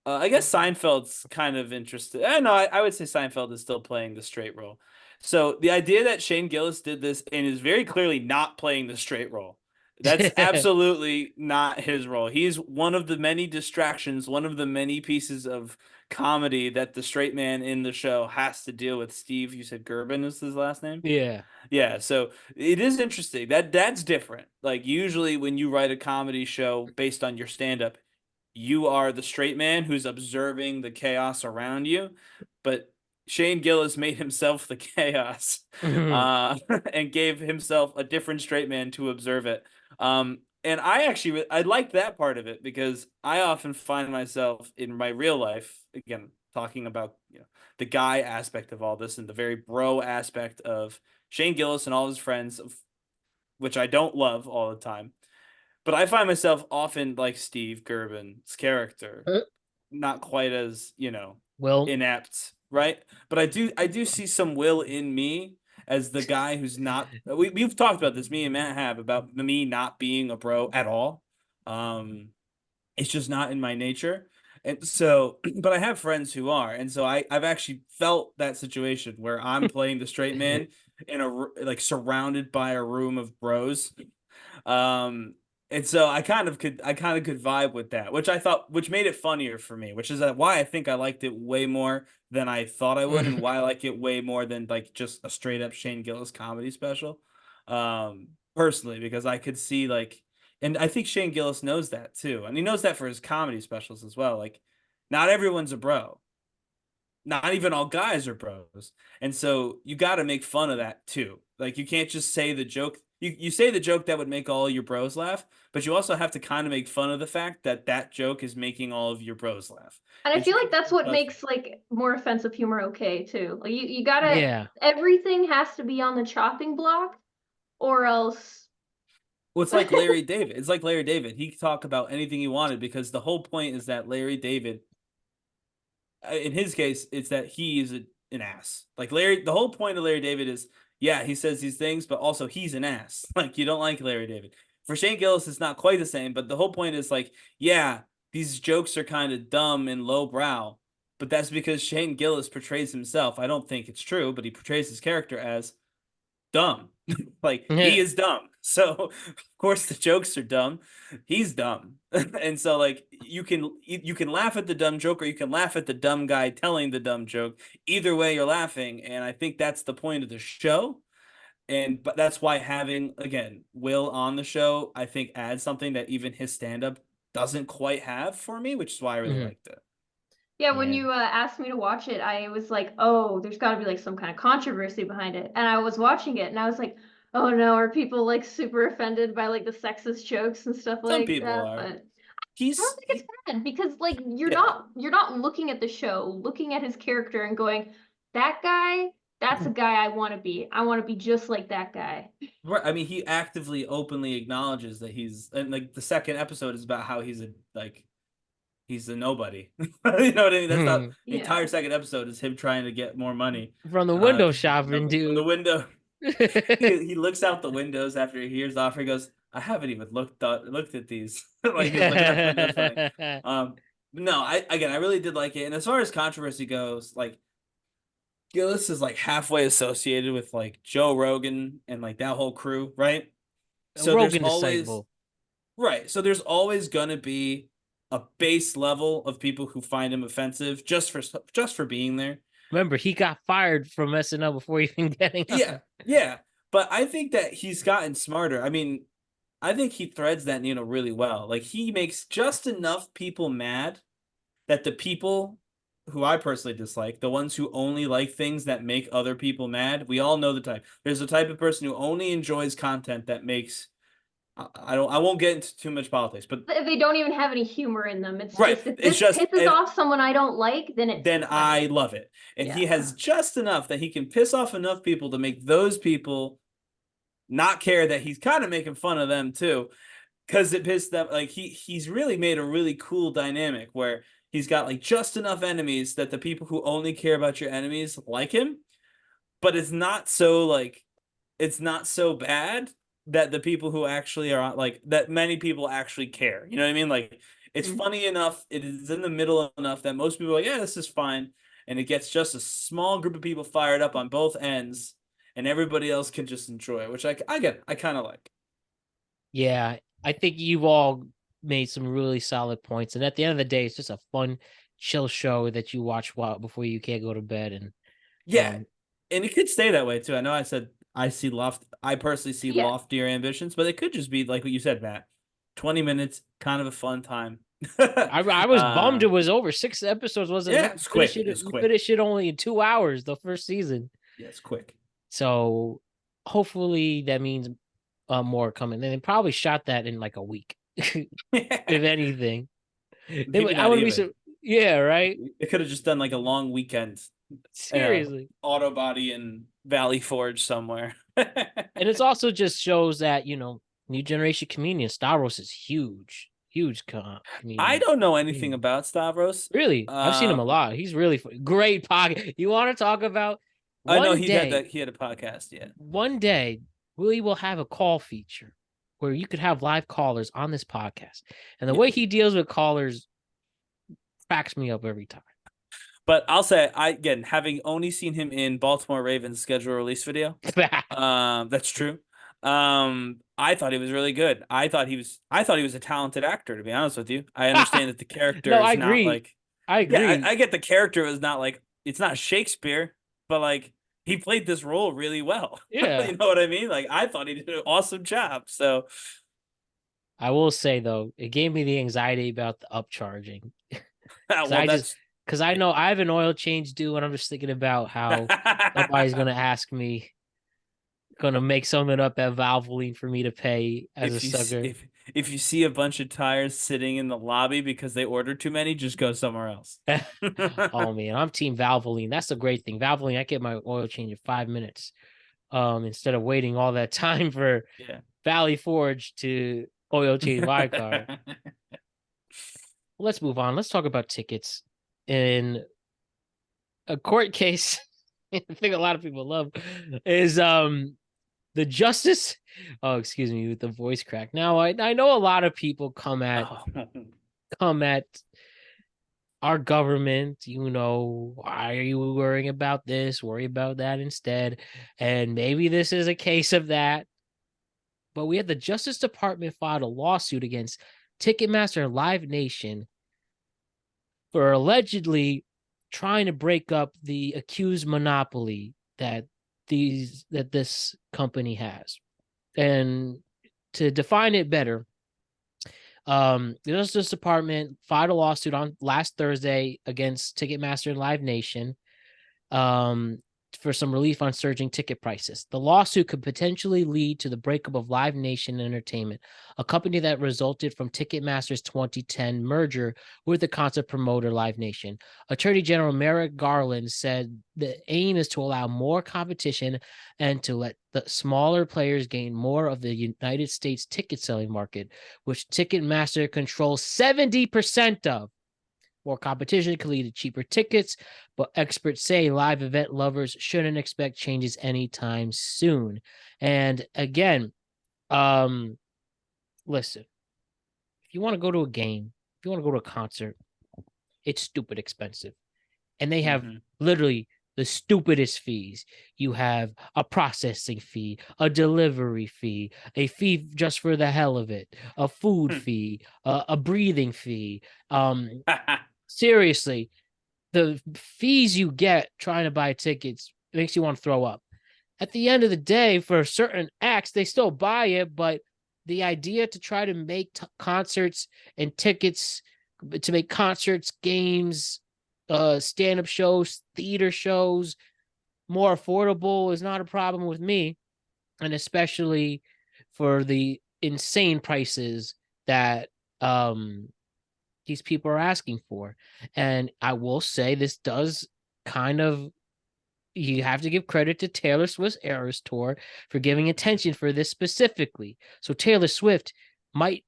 I guess Seinfeld's kind of interested. I would say Seinfeld is still playing the straight role. So the idea that Shane Gillis did this and is very clearly not playing the straight role, that's absolutely not his role. He's one of the many distractions, one of the many pieces of comedy that the straight man in the show has to deal with. Steve, you said Gerben is his last name? Yeah. Yeah, so it is interesting. That's different. Like usually when you write a comedy show based on your stand-up, you are the straight man who's observing the chaos around you, but Shane Gillis made himself the chaos and gave himself a different straight man to observe it. And I like that part of it because I often find myself in my real life, again, talking about, the guy aspect of all this and the very bro aspect of Shane Gillis and all his friends, which I don't love all the time. But I find myself often like Steve Gerben's character, not quite as, Well, inept, right? But I do see some will in me as the guy who's not. We've talked about this. Me and Matt have about me not being a bro at all. It's just not in my nature, and so. But I have friends who are, and so I've actually felt that situation where I'm playing the straight man in like surrounded by a room of bros. And so I kind of could vibe with that, which made it funnier for me, which is why I think I liked it way more than I thought I would, and why I like it way more than like just a straight up Shane Gillis comedy special. Personally, because I could see like, and I think Shane Gillis knows that too, and he knows that for his comedy specials as well. Like, not everyone's a bro. Not even all guys are bros. And so you got to make fun of that too. Like, you can't just say the joke. You say the joke that would make all your bros laugh, but you also have to kind of make fun of the fact that that joke is making all of your bros laugh. And I feel like that's what stuff. makes like more offensive humor okay too. Like you gotta, yeah. everything has to be on the chopping block, or else. Well, it's like Larry David. It's like Larry David. He could talk about anything he wanted because the whole point is that Larry David, in his case, it's that he is an ass. Like the whole point of Larry David is, yeah, he says these things, but also he's an ass. Like, you don't like Larry David. For Shane Gillis, it's not quite the same, but the whole point is like, yeah, these jokes are kind of dumb and lowbrow, but that's because Shane Gillis portrays himself. I don't think it's true, but he portrays his character as dumb. Like, he is dumb. So of course the jokes are dumb. He's dumb. And so like you can laugh at the dumb joke, or you can laugh at the dumb guy telling the dumb joke. Either way you're laughing, and I think that's the point of the show. But that's why having, again, Will on the show, I think adds something that even his stand-up doesn't quite have for me, which is why I really liked it. Yeah, when you asked me to watch it, I was like, oh, there's got to be like some kind of controversy behind it. And I was watching it and I was like, oh no, are people like super offended by like the sexist jokes and stuff Some like people that? are. But I don't think it's bad because like you're not looking at the show, looking at his character and going, that guy, that's a guy I want to be. I want to be just like that guy. Right. I mean, he actively, openly acknowledges that and like the second episode is about how he's a nobody. You know what I mean? That's not the entire second episode is him trying to get more money from the window shopping, dude. From the window. He looks out the windows after he hears the offer. He goes, I haven't even looked at these. Like, he's looking at the windows funny. No, I really did like it. And as far as controversy goes, like, Gillis is like halfway associated with like Joe Rogan and like that whole crew, right? So Rogan there's always disciple. Right. So there's always gonna be a base level of people who find him offensive just for being there. Remember, he got fired from SNL before even getting on. Yeah. But I think that he's gotten smarter. I mean, I think he threads that needle really well. Like, he makes just enough people mad that the people who I personally dislike, the ones who only like things that make other people mad, we all know the type. There's a type of person who only enjoys content that makes. I won't get into too much politics, but they don't even have any humor in them. It's right. just, if this pisses off someone I don't like, then I love it. And he has just enough that he can piss off enough people to make those people not care that he's kind of making fun of them too, because it pissed them. Like, he's really made a really cool dynamic where he's got like just enough enemies that the people who only care about your enemies like him, but it's not so bad that the people who actually are like that many people actually care. You know what I mean? Like, it's funny enough. It is in the middle enough that most people are like, yeah, this is fine. And it gets just a small group of people fired up on both ends, and everybody else can just enjoy it, which I kind of like. Yeah, I think you've all made some really solid points. And at the end of the day, it's just a fun, chill show that you watch before you can't go to bed. And and it could stay that way too. I know I said I personally see loftier ambitions, but it could just be like what you said, Matt. 20 minutes, kind of a fun time. I was bummed it was over. 6 episodes wasn't. Yeah, it's quick. Finished it only in 2 hours the first season. Yeah, it's quick. So hopefully that means more coming. And they probably shot that in like a week, if anything. Maybe I not wouldn't be even. so. Yeah, right. They could have just done like a long weekend. Seriously. Auto body in Valley Forge somewhere. And it's also just shows that, new generation comedian Stavros is huge, huge comedian. I don't know anything about Stavros. Really, I've seen him a lot. He's really great podcast. You want to talk about I know one he day? had a podcast. Yeah. One day we will have a call feature where you could have live callers on this podcast, and the way he deals with callers cracks me up every time. But I'll say, having only seen him in Baltimore Ravens schedule release video, that's true. I thought he was really good. I thought he was a talented actor, to be honest with you. I understand that the character No, is I not agree. like, I agree. yeah, I get the character is not like, it's not Shakespeare, but like he played this role really well. Yeah. You know what I mean? Like I thought he did an awesome job. So I will say though, it gave me the anxiety about the upcharging. Because I know I have an oil change due, and I'm just thinking about how somebody's gonna ask me, gonna make something up at Valvoline for me to pay as a sucker. If you see a bunch of tires sitting in the lobby because they ordered too many, just go somewhere else. Oh man, I'm team Valvoline. That's the great thing. Valvoline, I get my oil change in 5 minutes. Instead of waiting all that time for Valley Forge to oil change my car. Let's move on. Let's talk about tickets. In a court case, I think a lot of people love is the justice. Oh, excuse me, with the voice crack. Now I know a lot of people come at our government. Why are you worrying about this? Worry about that instead. And maybe this is a case of that. But we had the Justice Department filed a lawsuit against Ticketmaster and Live Nation for allegedly trying to break up the accused monopoly that this company has. And to define it better, the Justice Department filed a lawsuit on last Thursday against Ticketmaster and Live Nation for some relief on surging ticket prices. The lawsuit could potentially lead to the breakup of Live Nation Entertainment, a company that resulted from Ticketmaster's 2010 merger with the concert promoter Live Nation. Attorney General Merrick Garland said the aim is to allow more competition and to let the smaller players gain more of the United States ticket selling market, which Ticketmaster controls 70% of. More competition can lead to cheaper tickets, but experts say live event lovers shouldn't expect changes anytime soon. And again, listen, if you want to go to a game, if you want to go to a concert, it's stupid expensive. And they have literally the stupidest fees. You have a processing fee, a delivery fee, a fee just for the hell of it, a food fee, a breathing fee. Seriously, the fees you get trying to buy tickets makes you want to throw up. At the end of the day, for certain acts, they still buy it, but the idea to try to make concerts and tickets, to make concerts, games, stand-up shows, theater shows more affordable is not a problem with me, and especially for the insane prices that these people are asking for. And I will say this does you have to give credit to Taylor Swift's Eras Tour for giving attention for this specifically. So Taylor Swift might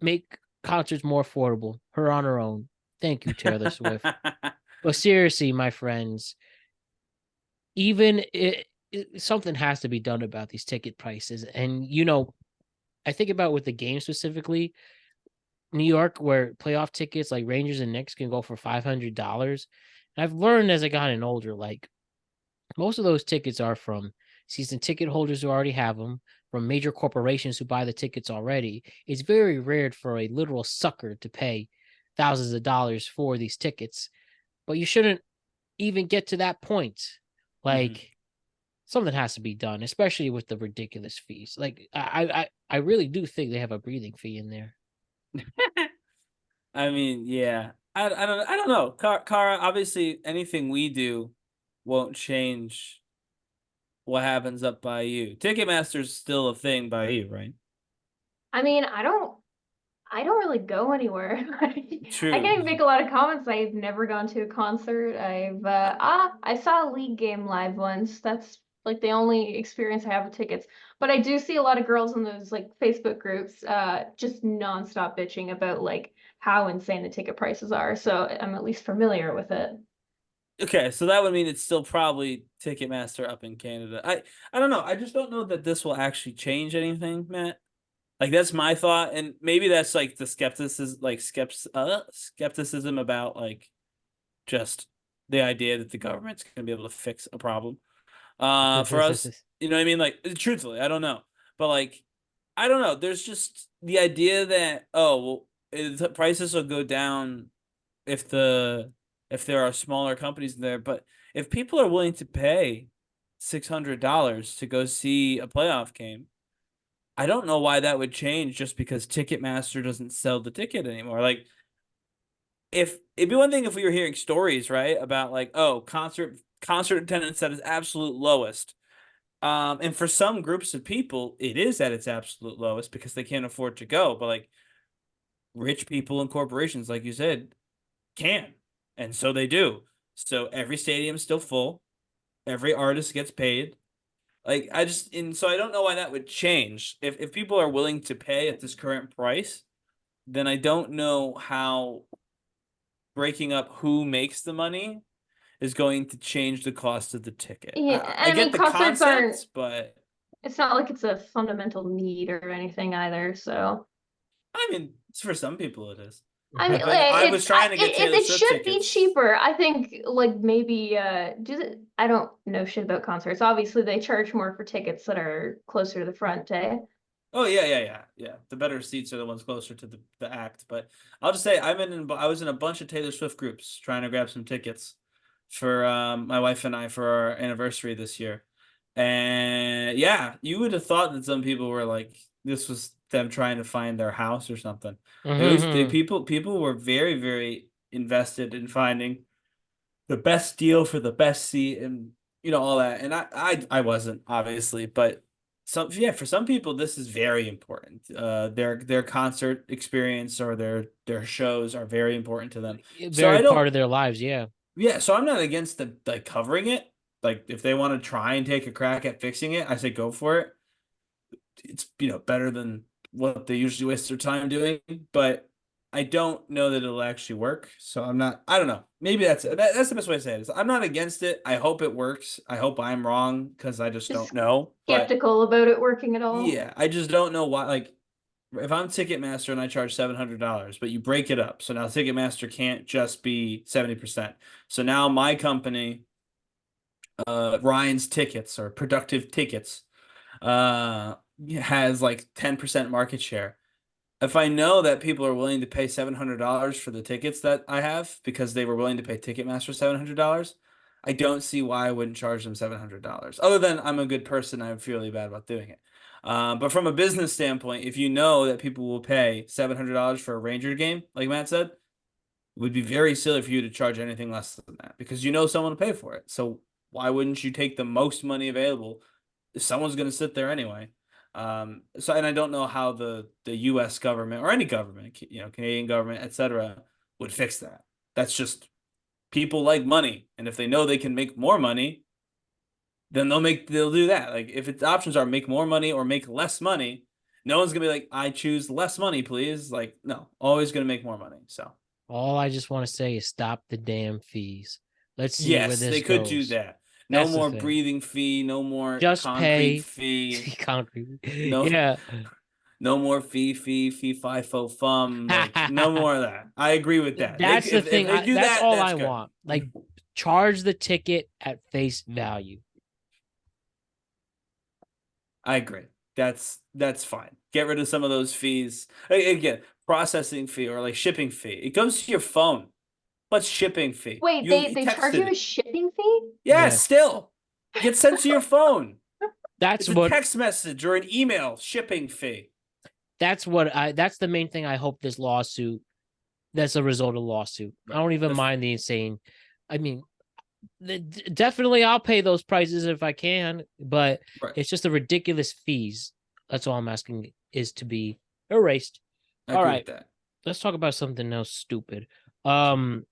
make concerts more affordable, her on her own. Thank you, Taylor Swift. But seriously, my friends, even something has to be done about these ticket prices. And, I think about with the game specifically, New York, where playoff tickets like Rangers and Knicks can go for $500. And I've learned as I gotten older, like most of those tickets are from season ticket holders who already have them, from major corporations who buy the tickets already. It's very rare for a literal sucker to pay thousands of dollars for these tickets. But you shouldn't even get to that point. Like something has to be done, especially with the ridiculous fees. Like I really do think they have a breathing fee in there. I mean, yeah. I don't know. Kara, obviously anything we do won't change what happens up by you. Ticketmaster's still a thing by you, right? I mean, I don't really go anywhere. I True. can't even make a lot of comments. I've never gone to a concert. I saw a League game live once. That's like the only experience I have with tickets. But I do see a lot of girls in those like Facebook groups, just nonstop bitching about like how insane the ticket prices are. So I'm at least familiar with it. Okay, so that would mean it's still probably Ticketmaster up in Canada. I don't know. I just don't know that this will actually change anything, Matt. Like that's my thought, and maybe that's like the skepticism about like just the idea that the government's going to be able to fix a problem. For us, you know what I mean? Like truthfully, I don't know, but like I don't know. There's just the idea that the prices will go down if there are smaller companies there, but if people are willing to pay $600 to go see a playoff game, I don't know why that would change just because Ticketmaster doesn't sell the ticket anymore. Like, if it'd be one thing if we were hearing stories, right, about like, oh, concert attendance at its absolute lowest. And for some groups of people, it is at its absolute lowest because they can't afford to go. But like rich people and corporations, like you said, can. And so they do. So every stadium's still full. Every artist gets paid. Like so I don't know why that would change. If people are willing to pay at this current price, then I don't know how breaking up who makes the money is going to change the cost of the ticket. Yeah, I I mean, get the concerts aren't, concept, but it's not like it's a fundamental need or anything either. So I mean, for some people it is. I mean, Like like, I was trying to get Taylor it Swift should be tickets. cheaper. I think like maybe I don't know shit about concerts. Obviously, they charge more for tickets that are closer to the front, eh? Oh yeah. The better seats are the ones closer to the act. But I'll just say I was in a bunch of Taylor Swift groups trying to grab some tickets for my wife and I for our anniversary this year. And yeah, you would have thought that some people were like this was them trying to find their house or something. People were very, very invested in finding the best deal for the best seat and all that. And I wasn't obviously, but for some people this is very important. Their concert experience or their shows are very important to them. So I Very don't part of their lives, yeah. Yeah, so I'm not against the like covering it. Like if they want to try and take a crack at fixing it, I say go for it. It's better than what they usually waste their time doing, but I don't know that it'll actually work. So I'm not. I don't know. Maybe that's the best way to say it. Is I'm not against it. I hope it works. I hope I'm wrong because I just don't know. But Skeptical about it working at all. yeah, I just don't know why. Like if I'm Ticketmaster and I charge $700, but you break it up, so now Ticketmaster can't just be 70%. So now my company, Ryan's Tickets or Productive Tickets, has like 10% market share. If I know that people are willing to pay $700 for the tickets that I have because they were willing to pay Ticketmaster $700, I don't see why I wouldn't charge them $700. Other than I'm a good person, I feel really bad about doing it. But from a business standpoint, if you know that people will pay $700 for a Ranger game, like Matt said, it would be very silly for you to charge anything less than that because you know someone will pay for it. So why wouldn't you take the most money available if someone's going to sit there anyway? And I don't know how the U.S. government or any government, Canadian government, etc., would fix that. That's just people like money, and if they know they can make more money, then they'll do that. Like if its options are make more money or make less money, no one's gonna be like, I choose less money, please. Like no, always gonna make more money. So All I just want to say is stop the damn fees. Let's see where yes, this they could goes. do that. No That's the more thing. breathing fee. No more Just concrete pay fee. concrete. No, Yeah. no more fee, fi, fo, fum. Like no more of that. I agree with that. That's the thing. If they do That's that, all that's I good. want. Like, charge the ticket at face value. I agree. That's fine. Get rid of some of those fees. Again, processing fee or like shipping fee. It goes to your phone. What's shipping fee? Wait, You they charge texted you a it. shipping fee? Yeah, Yes. still. Get sent to your phone. That's It's what a text message or an email shipping fee. that's the main thing I hope this lawsuit that's a result of lawsuit. Right. I don't even mind the insane. I mean, Definitely I'll pay those prices if I can, but Right. it's just the ridiculous fees. That's all I'm asking is to be erased. I All agree right. with that. Let's talk about something else stupid. Kim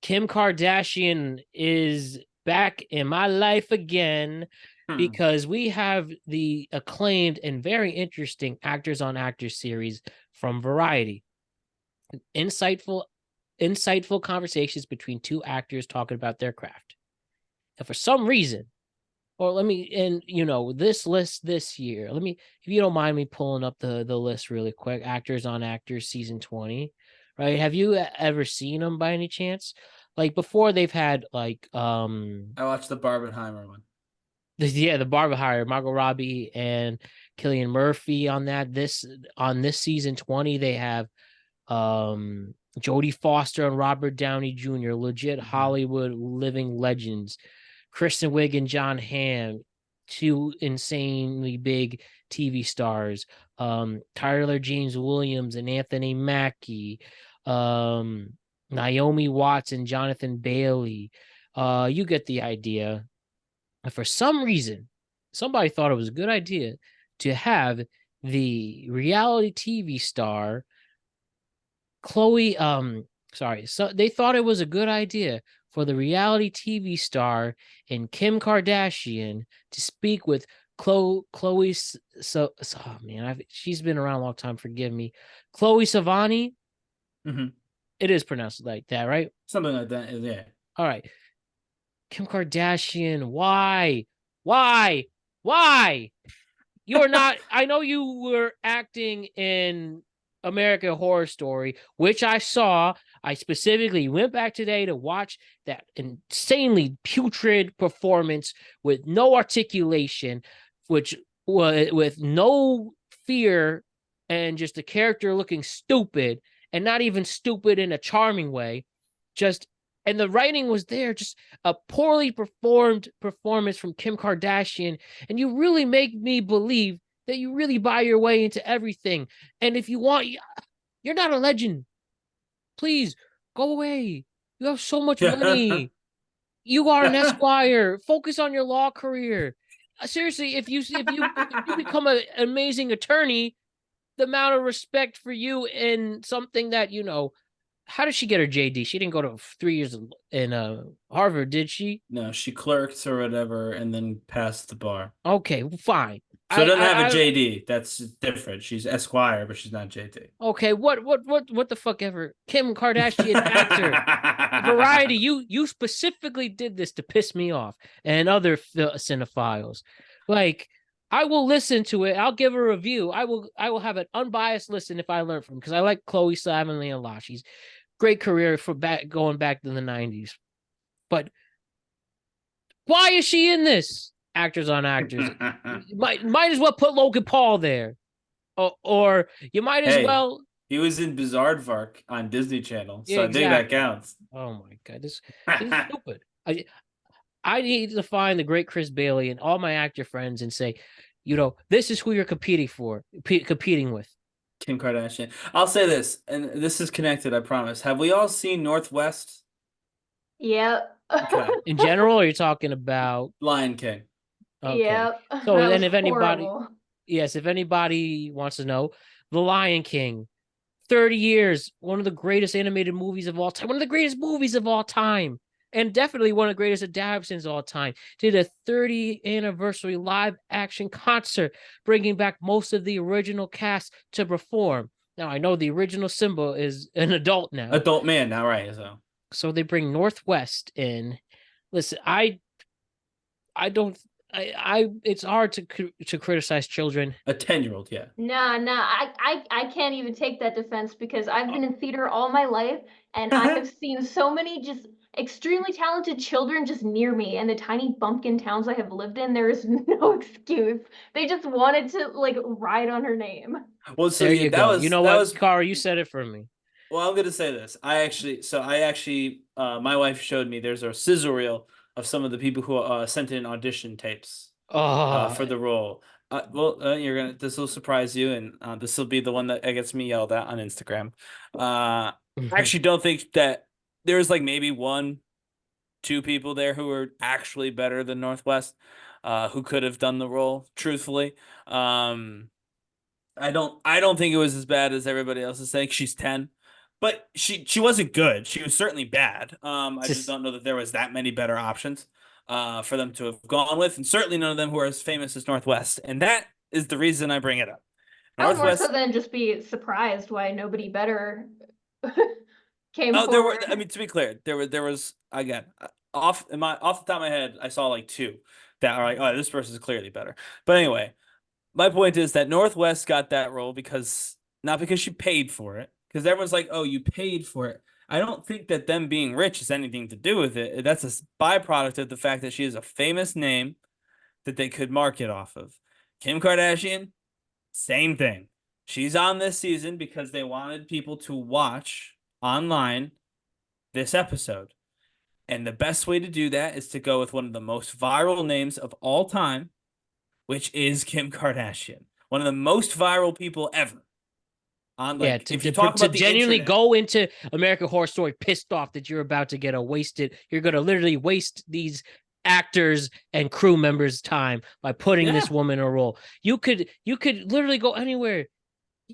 Kardashian is back in my life again because we have the acclaimed and very interesting Actors on Actors series from Variety. Insightful conversations between two actors talking about their craft. And for some reason, or let me, and this list this year, if you don't mind me pulling up the list really quick, Actors on Actors season 20, right? Have you ever seen them by any chance? Like before they've had like, I watched the Barbenheimer one. the Barbenheimer, Margot Robbie and Cillian Murphy on that. On this season 20, they have Jodie Foster and Robert Downey Jr., legit Hollywood living legends. Kristen Wiig and John Hamm, two insanely big TV stars. Tyler James Williams and Anthony Mackie. Naomi Watts and Jonathan Bailey. You get the idea. And for some reason, somebody thought it was a good idea to have the reality TV star Chloe, so they thought it was a good idea for the reality TV star and Kim Kardashian to speak with Chloe. She's been around a long time. Forgive me, Chloe Savani. Mm-hmm. It is pronounced like that, right? Something like that. Yeah. All right, Kim Kardashian. Why? You're not. I know you were acting in American Horror Story, which I saw. I specifically went back today to watch that insanely putrid performance with no articulation, which was with no fear and just the character looking stupid, and not even stupid in a charming way. And the writing was there, just a poorly performed performance from Kim Kardashian. And you really make me believe that you really buy your way into everything. And if you want, you're not a legend. Please go away. You have so much money. You are an Esquire. Focus on your law career. Seriously, if you become an amazing attorney, the amount of respect for you in something that how did she get her JD? She didn't go to 3 years in Harvard, did she? No, she clerked or whatever and then passed the bar. Okay, fine. So it doesn't have a JD. That's different. She's Esquire, but she's not JD. Okay, what the fuck ever. Kim Kardashian actor. Variety, you specifically did this to piss me off and other cinephiles. Like, I will listen to it. I'll give a review. I will have an unbiased listen if I learn from, because I like Chloe Savini a lot. She's great career for going back to the 90s. But why is she in this? Actors on Actors. might as well put Logan Paul there. Or you might as well. He was in Bizaardvark on Disney Channel, so Yeah, exactly. I think that counts. Oh my god, this is stupid. I need to find the great Chris Bailey and all my actor friends and say, this is who you're competing with. Kim Kardashian. I'll say this, and this is connected, I promise. Have we all seen Northwest? Yep. Okay. In general, or you're talking about Lion King? Okay. Yep. So then if anybody wants to know, The Lion King, 30 years, one of the greatest animated movies of all time, one of the greatest movies of all time, and definitely one of the greatest adaptations of all time, did a 30th anniversary live action concert, bringing back most of the original cast to perform. Now, I know the original Simba is an adult now. Adult man now, right? So they bring Northwest in. Listen, it's hard to criticize children. A 10-year-old, yeah. Nah, I can't even take that defense because I've been in theater all my life and I have seen so many just extremely talented children just near me, and the tiny bumpkin towns I have lived in, there is no excuse. They just wanted to ride on her name. Well, so there you go. Cara, you said it for me. Well, I'm gonna say this. I actually, my wife showed me there's a sizzle reel of some of the people who sent in audition tapes for the role. This will surprise you, and this will be the one that gets me yelled at on Instagram. I actually don't think that there's maybe 1-2 two people there who are actually better than Northwest, who could have done the role. Truthfully, I don't think it was as bad as everybody else is saying. She's 10, but she wasn't good. She was certainly bad. I just don't know that there was that many better options for them to have gone with, and certainly none of them who are as famous as Northwest. And that is the reason I bring it up. I would more so than just be surprised why nobody better came there forward. were. I mean, to be clear, there was again off the top of my head, I saw like two that are like, oh, this person is clearly better. But anyway, my point is that Northwest got that role not because she paid for it, because everyone's like, oh, you paid for it. I don't think that them being rich has anything to do with it. That's a byproduct of the fact that she is a famous name that they could market off of. Kim Kardashian, same thing. She's on this season because they wanted people to watch online this episode. And the best way to do that is to go with one of the most viral names of all time, which is Kim Kardashian. One of the most viral people ever. To genuinely go into American Horror Story pissed off that you're about to get you're going to literally waste these actors and crew members' time by putting this woman in a role. You could literally go anywhere.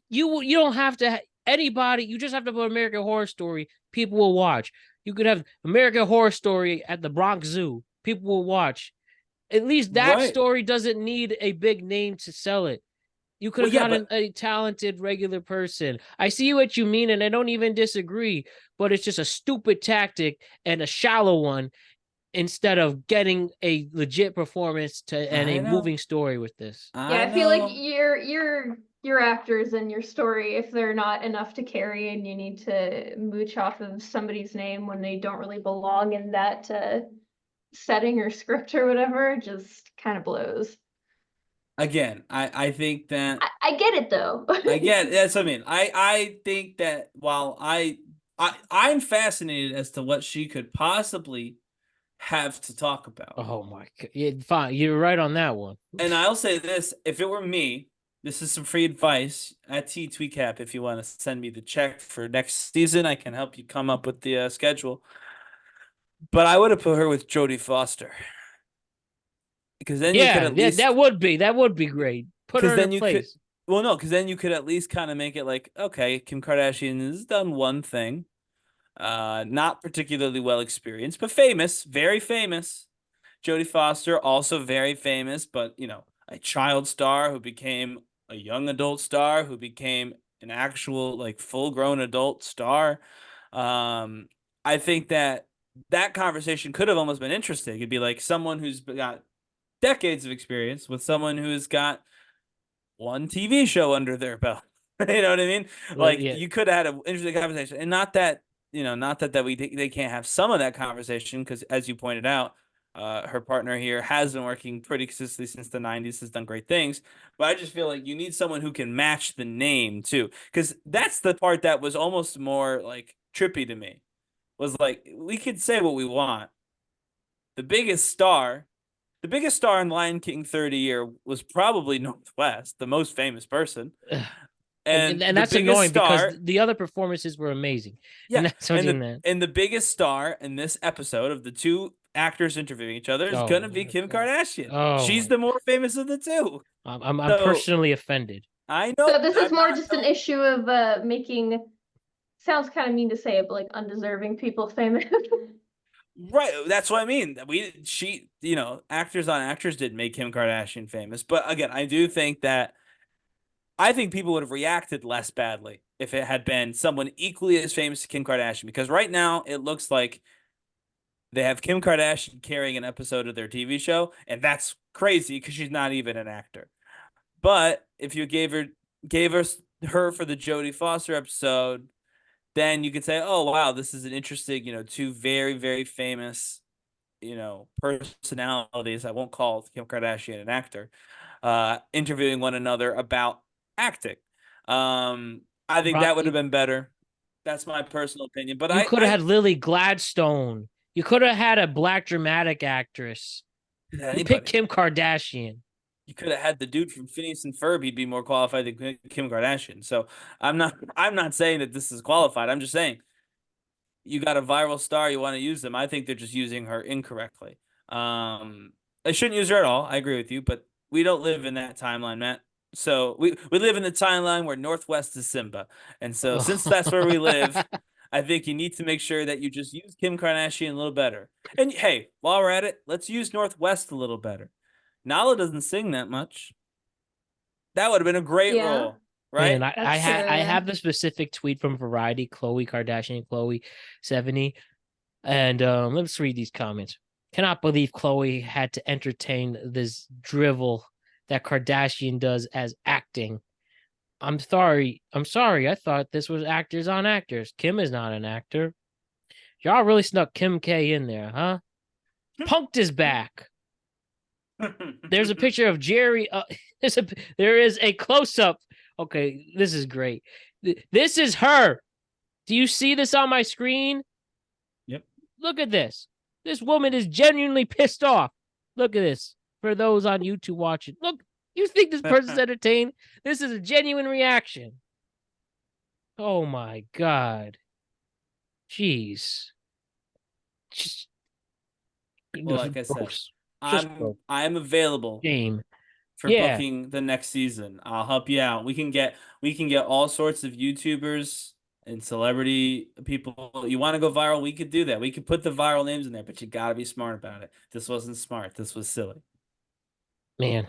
You don't have to anybody. You just have to put American Horror Story. People will watch. You could have American Horror Story at the Bronx Zoo. People will watch. At least that story doesn't need a big name to sell it. You could have gotten a talented regular person. I see what you mean, and I don't even disagree, but it's just a stupid tactic and a shallow one instead of getting a legit performance and a moving story with this. I feel like your actors and your story, if they're not enough to carry and you need to mooch off of somebody's name when they don't really belong in that setting or script or whatever, just kind of blows. Again, I think that I get it though. I get it. That's what I mean. I think that while I'm fascinated as to what she could possibly have to talk about. Oh my god. Yeah, fine. You're right on that one. And I'll say this, if it were me, this is some free advice at TweetCap. If you want to send me the check for next season, I can help you come up with the schedule. But I would have put her with Jodie Foster. Because then you could at least... that would be great. Put her in place. Because then you could at least kind of make it like, okay, Kim Kardashian has done one thing, not particularly well experienced, but famous, very famous. Jodie Foster, also very famous, but a child star who became a young adult star, who became an actual like full-grown adult star. I think that conversation could have almost been interesting. It'd be like someone who's got decades of experience with someone who's got one TV show under their belt. You know what I mean? You could have had an interesting conversation, and not that they can't have some of that conversation, because as you pointed out, her partner here has been working pretty consistently since the 90s, has done great things. But I just feel like you need someone who can match the name too, because that's the part that was almost more like trippy to me. Was like, we could say what we want. The biggest star in Lion King 30 year was probably Northwest, the most famous person. And that's annoying because the other performances were amazing. Yeah, and that's and the biggest star in this episode of the two actors interviewing each other is gonna be Kim Kardashian. She's the more famous of the two. I'm personally offended. I know. So this is more just an issue of making. Sounds kind of mean to say it, but like undeserving people famous. Right, that's what I mean. Actors on actors did make Kim Kardashian famous, but again, I think people would have reacted less badly if it had been someone equally as famous as Kim Kardashian, because right now it looks like they have Kim Kardashian carrying an episode of their TV show, and that's crazy because she's not even an actor. But if you gave her for the Jodie Foster episode, then you could say, oh, wow, this is an interesting, two very, very famous, personalities. I won't call Kim Kardashian an actor, interviewing one another about acting. I think that would have been better. That's my personal opinion. But you could have had Lily Gladstone. You could have had a black dramatic actress. You pick Kim Kardashian. You could have had the dude from Phineas and Ferb. He'd be more qualified than Kim Kardashian. So I'm not saying that this is qualified. I'm just saying you got a viral star, you want to use them. I think they're just using her incorrectly. They shouldn't use her at all. I agree with you, but we don't live in that timeline, Matt. So we live in the timeline where Northwest is Simba. And so since that's where we live, I think you need to make sure that you just use Kim Kardashian a little better. And hey, while we're at it, let's use Northwest a little better. Nala doesn't sing that much. That would have been a great role, right? And I have the specific tweet from Variety, Khloe Kardashian, Khloe 70. And let's read these comments. Cannot believe Khloe had to entertain this drivel that Kardashian does as acting. I'm sorry. I thought this was actors on actors. Kim is not an actor. Y'all really snuck Kim K in there, huh? Punked is back. There's a picture of Jerry. There is a close-up. Okay, this is great. This is her. Do you see this on my screen? Yep. Look at this. This woman is genuinely pissed off. Look at this. For those on YouTube watching. Look, you think this person's entertained? This is a genuine reaction. Oh my God. Jeez. Just, well, like I said, I'm available game for booking the next season. I'll help you out. We can get all sorts of YouTubers and celebrity people. You want to go viral? We could do that. We could put the viral names in there, but you got to be smart about it. This wasn't smart. This was silly. Man,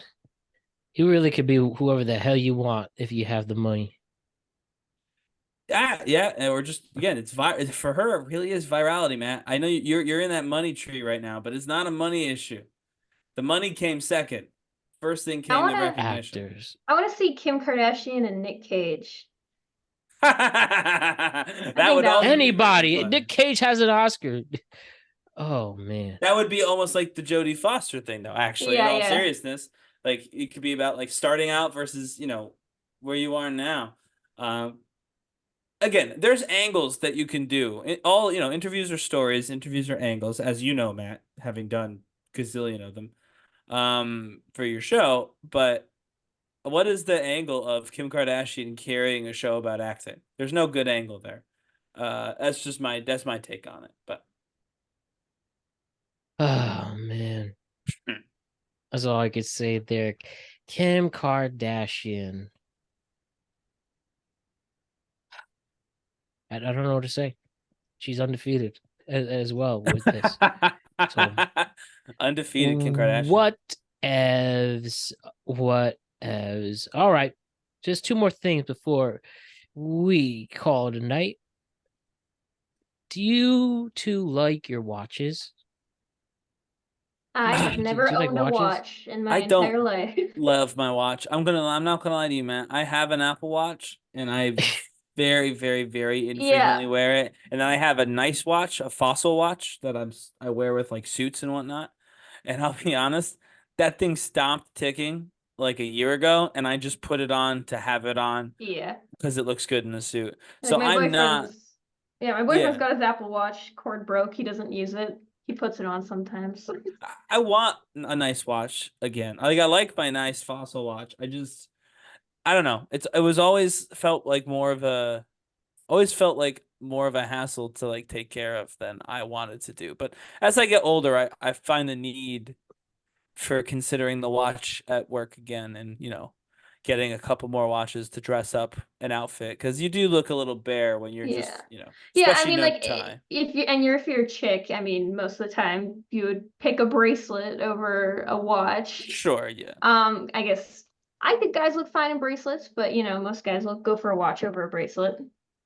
you really could be whoever the hell you want if you have the money. Yeah, or just again, it's for her. It really is virality, Matt. I know you're in that money tree right now, but it's not a money issue. The money came second. First thing came the recognition. Actors. I want to see Kim Kardashian and Nick Cage. That would anybody. Nick Cage has an Oscar. Oh man, that would be almost like the Jodie Foster thing, though. Actually, in all seriousness, like it could be about like starting out versus where you are now. Again, there's angles that you can do. Interviews are stories. Interviews are angles, as you know, Matt, having done gazillion of them, for your show. But what is the angle of Kim Kardashian carrying a show about acting? There's no good angle there. That's my take on it. But oh man, that's all I could say there. Kim Kardashian. I don't know what to say. She's undefeated as well with this. So, undefeated Kim Kardashian. What else? All right. Just two more things before we call it a night. Do you two like your watches? I have never owned a watch in my entire life. Love my watch. I'm not gonna lie to you, man. I have an Apple Watch, and I very, very, very infrequently wear it. And then I have a nice watch, a Fossil watch that I wear with like suits and whatnot. And I'll be honest, that thing stopped ticking like a year ago, and I just put it on to have it on. Yeah. Because it looks good in the suit. Like so I'm not. Yeah, my boyfriend's got his Apple Watch. Cord broke. He doesn't use it. He puts it on sometimes. I want a nice watch again. I like my nice Fossil watch. I don't know. It was always felt like more of a hassle to like take care of than I wanted to do. But as I get older, I find the need for considering the watch at work again, and getting a couple more watches to dress up an outfit, because you do look a little bare when you're just I mean, like if you're a chick, I mean, most of the time you would pick a bracelet over a watch. Sure, yeah. I guess I think guys look fine in bracelets, but most guys will go for a watch over a bracelet.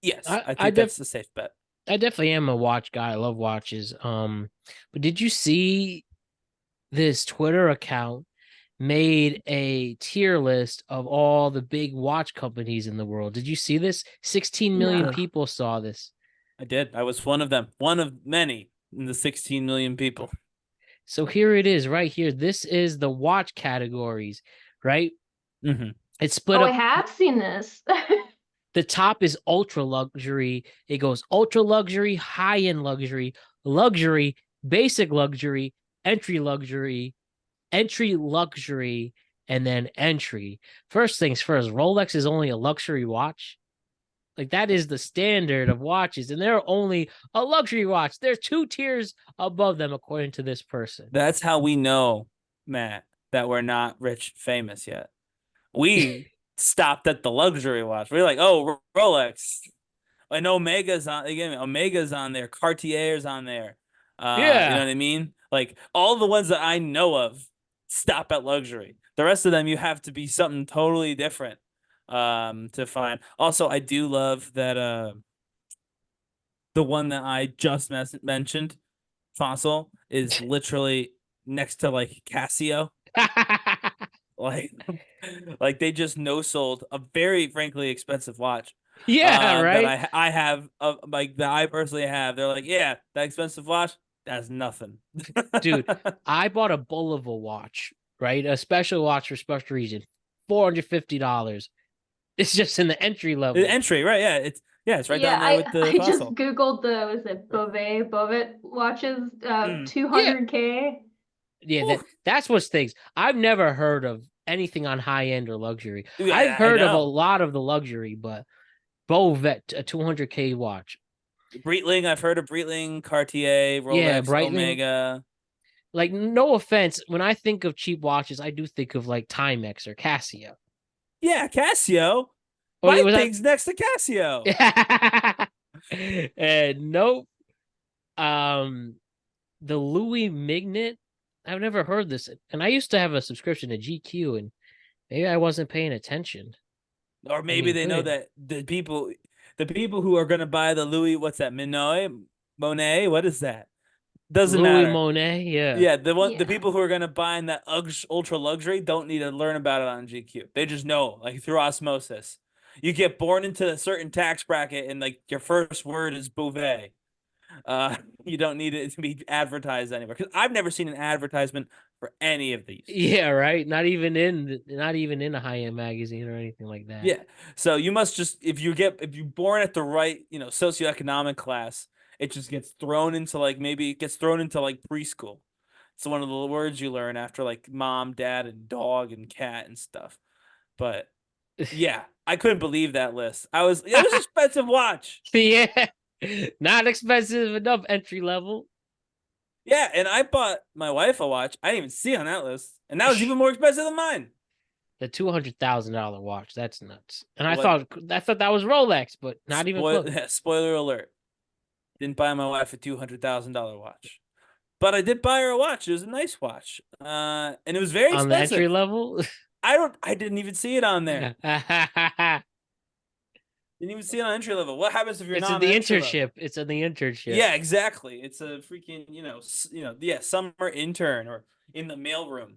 Yes, I think that's a safe bet. I definitely am a watch guy. I love watches. But did you see this Twitter account made a tier list of all the big watch companies in the world? Did you see this? 16 million people saw this. I did. I was one of them. One of many in the 16 million people. So here it is right here. This is the watch categories, right? Mm-hmm. It's split up. I have seen this. The top is ultra luxury. It goes ultra luxury, high-end luxury, luxury, basic luxury, entry luxury, and then entry. First things first, Rolex is only a luxury watch. Like that is the standard of watches, and they're only a luxury watch. There's 2 tiers above them, according to this person. That's how we know, Matt, that we're not rich famous yet. We stopped at the luxury watch. We're like, oh, Rolex. And Omega's on again. Omega's on there. Cartier's on there. Yeah. You know what I mean? Like all the ones that I know of stop at luxury. The rest of them, you have to be something totally different to find. Also, I do love that the one that I just mentioned, Fossil, is literally next to like Casio. like they just no-sold a very frankly expensive watch. Yeah, right. That I have like that I personally have. They're like, yeah, that expensive watch, that's nothing. Dude, I bought a Bulova watch, right? A special watch for special reason, $450. It's just in the entry level. The entry, right? Yeah, it's right down there with the I just Fossil. googled Bovet watches, 200K. Yeah, that's what stinks. I've never heard of anything on high end or luxury. Yeah, I've heard of a lot of the luxury, but Bovet, a 200K watch. Breitling, I've heard of Breitling, Cartier, Rolex, Omega. Like, no offense, when I think of cheap watches, I do think of like Timex or Casio. Yeah, Casio. My thing's next to Casio. And nope. The Louis Mignet, I've never heard this. And I used to have a subscription to GQ, and maybe I wasn't paying attention. Or maybe they know that the people who are gonna buy the Louis, what's that? Monet? What is that? Doesn't Louis matter. Monet, yeah. Yeah, the people who are gonna buy in that ultra luxury don't need to learn about it on GQ. They just know, like through osmosis. You get born into a certain tax bracket, and like your first word is Beauvais. You don't need it to be advertised anywhere, because I've never seen an advertisement for any of these. Yeah, right. Not even in a high-end magazine or anything like that. Yeah. So you must just if you're born at the right, socioeconomic class, it just gets thrown into preschool. It's one of the words you learn after like mom, dad, and dog and cat and stuff. But yeah, I couldn't believe that list. It was an expensive watch. Yeah. Not expensive enough entry level. Yeah, and I bought my wife a watch. I didn't even see it on that list, and that was even more expensive than mine. The $200,000 watch. That's nuts. And I thought that was Rolex, but not even close. Yeah, spoiler alert. Didn't buy my wife a $200,000 watch, but I did buy her a watch. It was a nice watch, and it was very expensive. On the entry level. I didn't even see it on there. Didn't even see it on entry level. What happens if you're not on the internship? It's in the internship. Yeah, exactly. It's a freaking, summer intern or in the mailroom.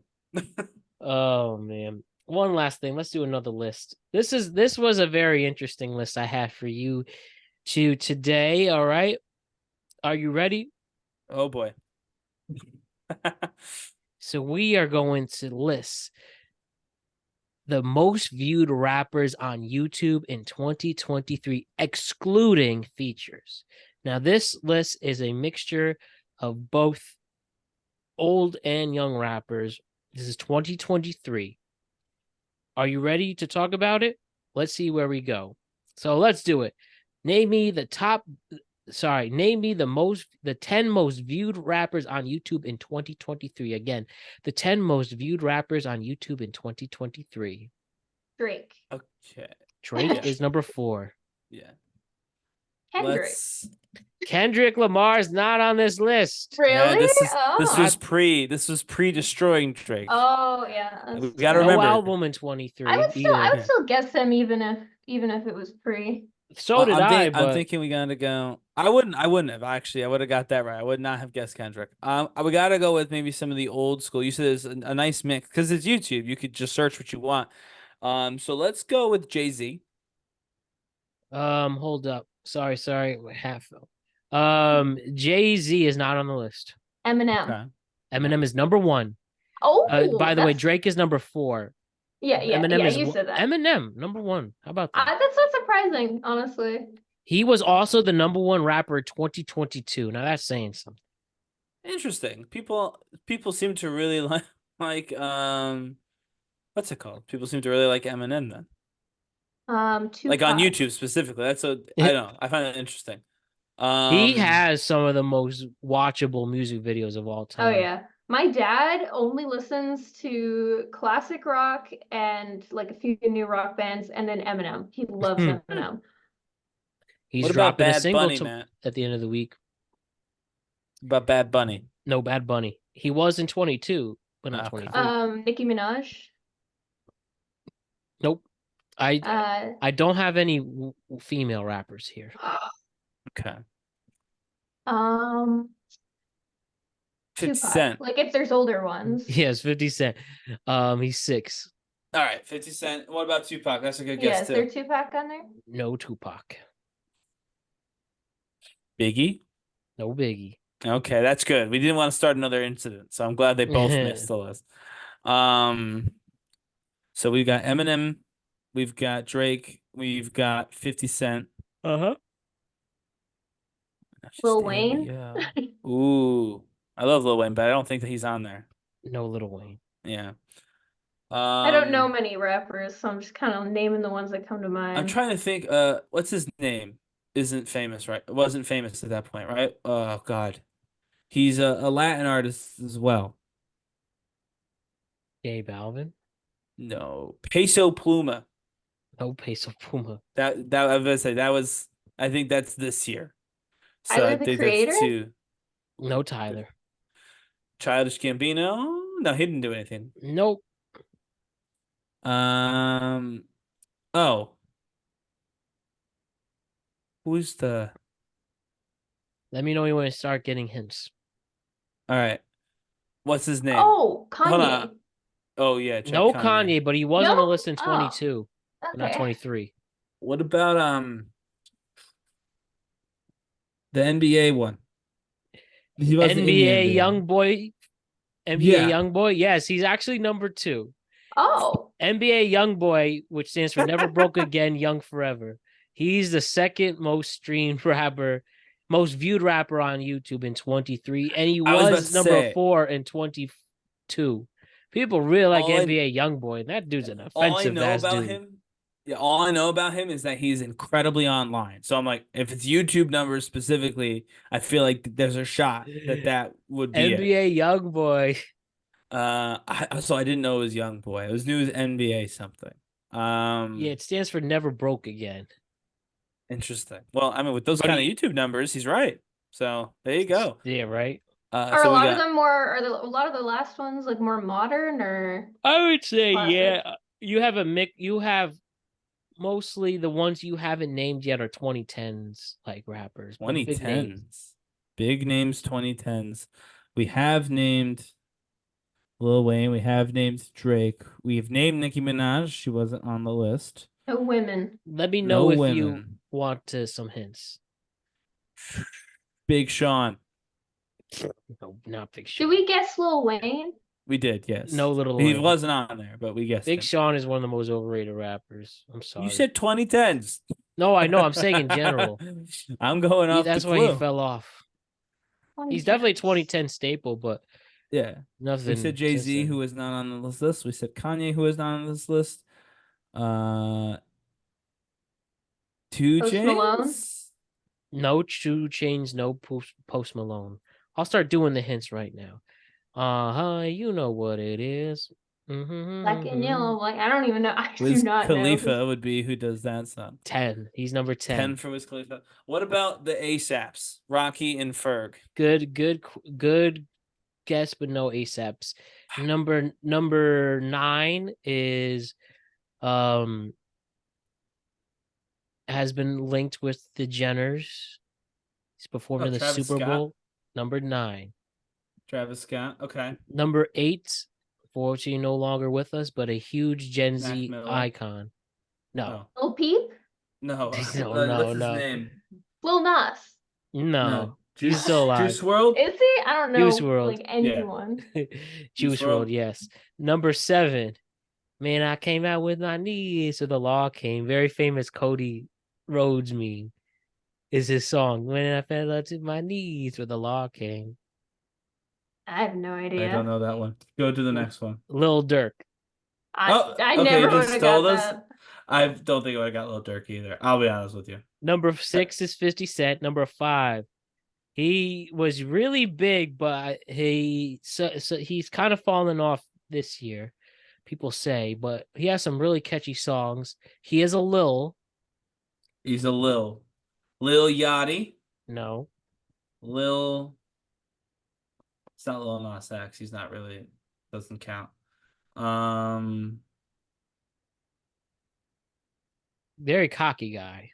Oh man. One last thing. Let's do another list. This was a very interesting list I have for you today. All right. Are you ready? Oh boy. So we are going to list the most viewed rappers on YouTube in 2023, excluding features. Now, this list is a mixture of both old and young rappers. This is 2023. Are you ready to talk about it? Let's see where we go. So let's do it. Name me the 10 most viewed rappers on YouTube in 2023. Again, the 10 most viewed rappers on YouTube in 2023. Drake. Okay. Drake is number 4. Yeah. Kendrick Lamar is not on this list. Really? Yeah, this was pre destroying Drake. Oh yeah. We gotta remember. No album in 23. I would still guess him even if it was pre. So did I. I'm thinking we gotta go. I wouldn't have actually. I would have got that right. I would not have guessed Kendrick. We gotta go with maybe some of the old school. You said there's a nice mix because it's YouTube. You could just search what you want. So let's go with Jay-Z. Hold up. Sorry. Half. Jay-Z is not on the list. Eminem. Okay. Eminem is number 1. Oh, by the way, Drake is number 4. Yeah. You said that. Eminem, number 1. How about that? That's not surprising, honestly. He was also the number 1 rapper in 2022. Now that's saying something. Interesting. People seem to really like what's it called? People seem to really like Eminem then. Tupac. Like on YouTube specifically. That's I don't know. I find that interesting. He has some of the most watchable music videos of all Oh time. yeah. My dad only listens to classic rock and like a few new rock bands and then Eminem. He loves Eminem. He's What about dropping a Bad single Bunny, Matt? at the end of the week. About Bad Bunny. No, Bad Bunny. He was in 22, but not 23. Nicki Minaj. Nope. I don't have any female rappers here. Okay. 50 Cent. Like if there's older ones. Yes, 50 Cent. He's 6. All right, 50 Cent. What about Tupac? That's a good Yeah, guess is too. there Tupac on there? No Tupac. Biggie? No Biggie. Okay, that's good. We didn't want to start another incident, so I'm glad they both missed the list. So we've got Eminem, we've got Drake, we've got 50 Cent. Uh-huh. Lil Wayne? Yeah. Ooh. I love Lil Wayne, but I don't think that he's on there. No Lil Wayne. Yeah. I don't know many rappers, so I'm just kind of naming the ones that come to mind. I'm trying to think, what's his name? Isn't famous, right? Wasn't famous at that point, right? Oh God. He's a Latin artist as well. J Balvin. No. Peso Pluma. No Peso Puma. That I was gonna say that was, I think that's this year. So Tyler, I the think Creator? that's two. No Tyler. Childish Gambino? No, he didn't do anything. Nope. Oh. Who's the Let me know when you start getting hints. All right. What's his name? Oh, Hold on. Kanye. Oh yeah, check No Kanye, but he was on the list in Oh, 22, but not okay. 23. What about the NBA one? He wasn't in the NBA Youngboy. Yeah. Youngboy. Yes, he's actually number 2. Oh, NBA Youngboy, which stands for Never Broke Again, Young Forever. He's the second most streamed rapper, most viewed rapper on YouTube in 23, and he I was about was to number say. 4 in 22. People really like All I- NBA Youngboy, and that dude's an All I offensive know ass about dude. him, all I know about him is that he's incredibly online. So I'm like, if it's YouTube numbers specifically, I feel like there's a shot that would be it. NBA Youngboy. So I didn't know it was Young Boy. It was new as NBA something. Yeah, it stands for Never Broke Again. Interesting. Well, I mean, with those But kind of YouTube numbers, he's right. So there you go. Yeah, right. are So a we lot of got- them more? Are a lot of the last ones like more modern or? I would say, Classic. yeah. You have a mix. You have mostly the ones you haven't named yet are 2010s like rappers. but big names. 2010s. Big names 2010s. We have named Lil Wayne. We have named Drake. We've named Nicki Minaj. She wasn't on the list. No women. Let me No know if women. you want some hints. Big Sean. No, not Big Did Sean. we guess Lil Wayne? We did, yes. No Little He Wayne. wasn't on there, but we guessed Big him. Sean is one of the most overrated rappers. I'm sorry. You said 2010s. No, I know. I'm saying in general. I'm going off That's the why he clue. fell off. He's definitely a 2010 staple, but Yeah. nothing. We said Jay-Z, since then. who was not on this list. We said Kanye, who was not on this list. 2 Post Malone? Chainz. No 2 Chainz, no Post Malone. I'll start doing the hints right now. You know what it is. Black and yellow. Like I don't even know. I do Wiz not Khalifa know. would be who does that song. 10. He's number 10. 10 for Wiz Khalifa. What about the ASAPs? Rocky and Ferg. Good guess, but no ASAPs. Number 9 is has been linked with the Jenners. He's performed in the Travis Super Scott? Bowl. Number 9. Travis Scott. Okay. Number 8, fortunately no longer with us, but a huge Gen Mac Z Miller? icon. No. Lil Peep? No. No, What's his no. name? Lil Nas? No. He's still alive. Juice WRLD? Is he? I don't know. Juice WRLD. Like anyone. Juice WRLD. WRLD, yes. Number 7. Man, I came out with my knees, so the law came. Very famous Cody Rhodes meme is his song. When I fell out to my knees, where the law came. I have no idea. I don't know that one. Go to the next one. Lil Durk. I okay, never you would just have stole got this? that. I don't think I would have got Lil Durk either. I'll be honest with you. Number 6 is 50 Cent. Number 5, he was really big, but he's kind of fallen off this year, people say. But he has some really catchy songs. He is a Lil. He's a Lil Yachty. No. Lil. It's not Lil Nas X. He's not really. Doesn't count. Very cocky guy.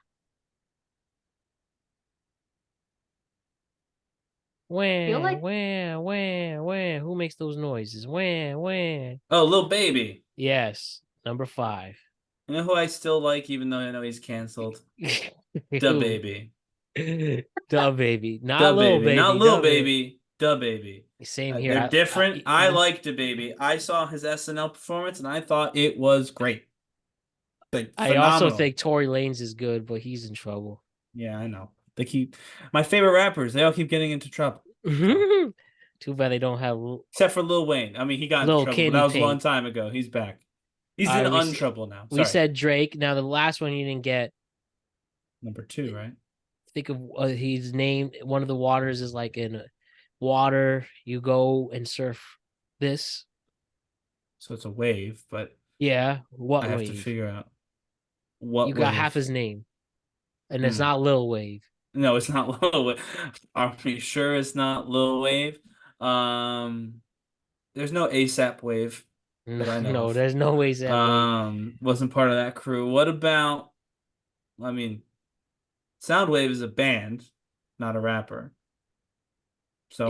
Feel like- Wham. Who makes those noises? Wham. Oh, Lil Baby. Yes. Number 5. You know who I still like, even though I know he's canceled? Da Who? Baby. Da Baby. Not Da Lil Baby. Not Lil Da Baby. Da Baby. Same here. They're different. I like Da Baby. I saw his SNL performance and I thought it was great. Like, I also phenomenal. think Tory Lanez is good, but he's in trouble. Yeah, I know. They keep my favorite rappers. They all keep getting into trouble. Too bad they don't have Except for Lil Wayne. I mean, he got into Lil trouble, Candy but that was a Paint. long time ago. He's back. He's All in right, untrouble now. We Sorry. said Drake. Now the last one you didn't get. Number 2, right? Think of he's named one of the waters is like in water. You go and surf this. So it's a wave, but Yeah. What I have wave? to figure out what You got wave. half his name, and it's not Lil Wave. No, it's not Lil Wave. Are we sure it's not Lil Wave? There's no ASAP Wave that I know No, of. there's no ways that way. Wasn't part of that crew. What about? I mean, Soundwave is a band, not a rapper. So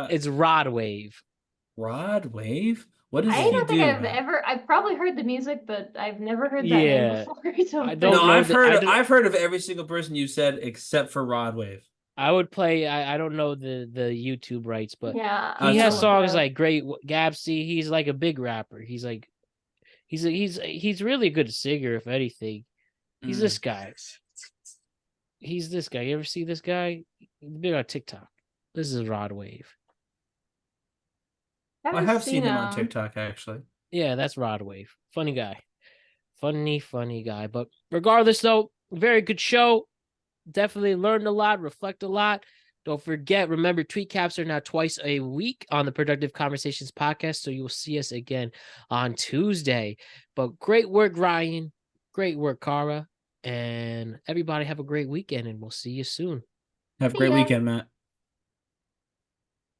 It's Rod Wave. Rod Wave. What does I he don't do? think man? I've probably heard the music, but I've never heard that Yeah. name before. I don't I think. don't No, know I've heard of every single person you said except for Rod Wave. I would play. I don't know the YouTube rights, but Yeah, he I'll has look it songs up. like Great Gabsy. He's like a big rapper. He's really a good singer, if anything. He's this guy. He's this guy. You ever see this guy? He's big on TikTok. This is Rod Wave. I Haven't have seen him on him. TikTok actually. Yeah, that's Rod Wave. Funny guy. Funny guy. But regardless, though, very good show. Definitely learned a lot, reflect a lot. Don't forget, remember, tweet caps are now twice a week on the Productive Conversations podcast, so you'll see us again on Tuesday. But great work, Ryan. Great work, Cara. And everybody have a great weekend, and we'll see you soon. Have a See great ya. weekend, Matt.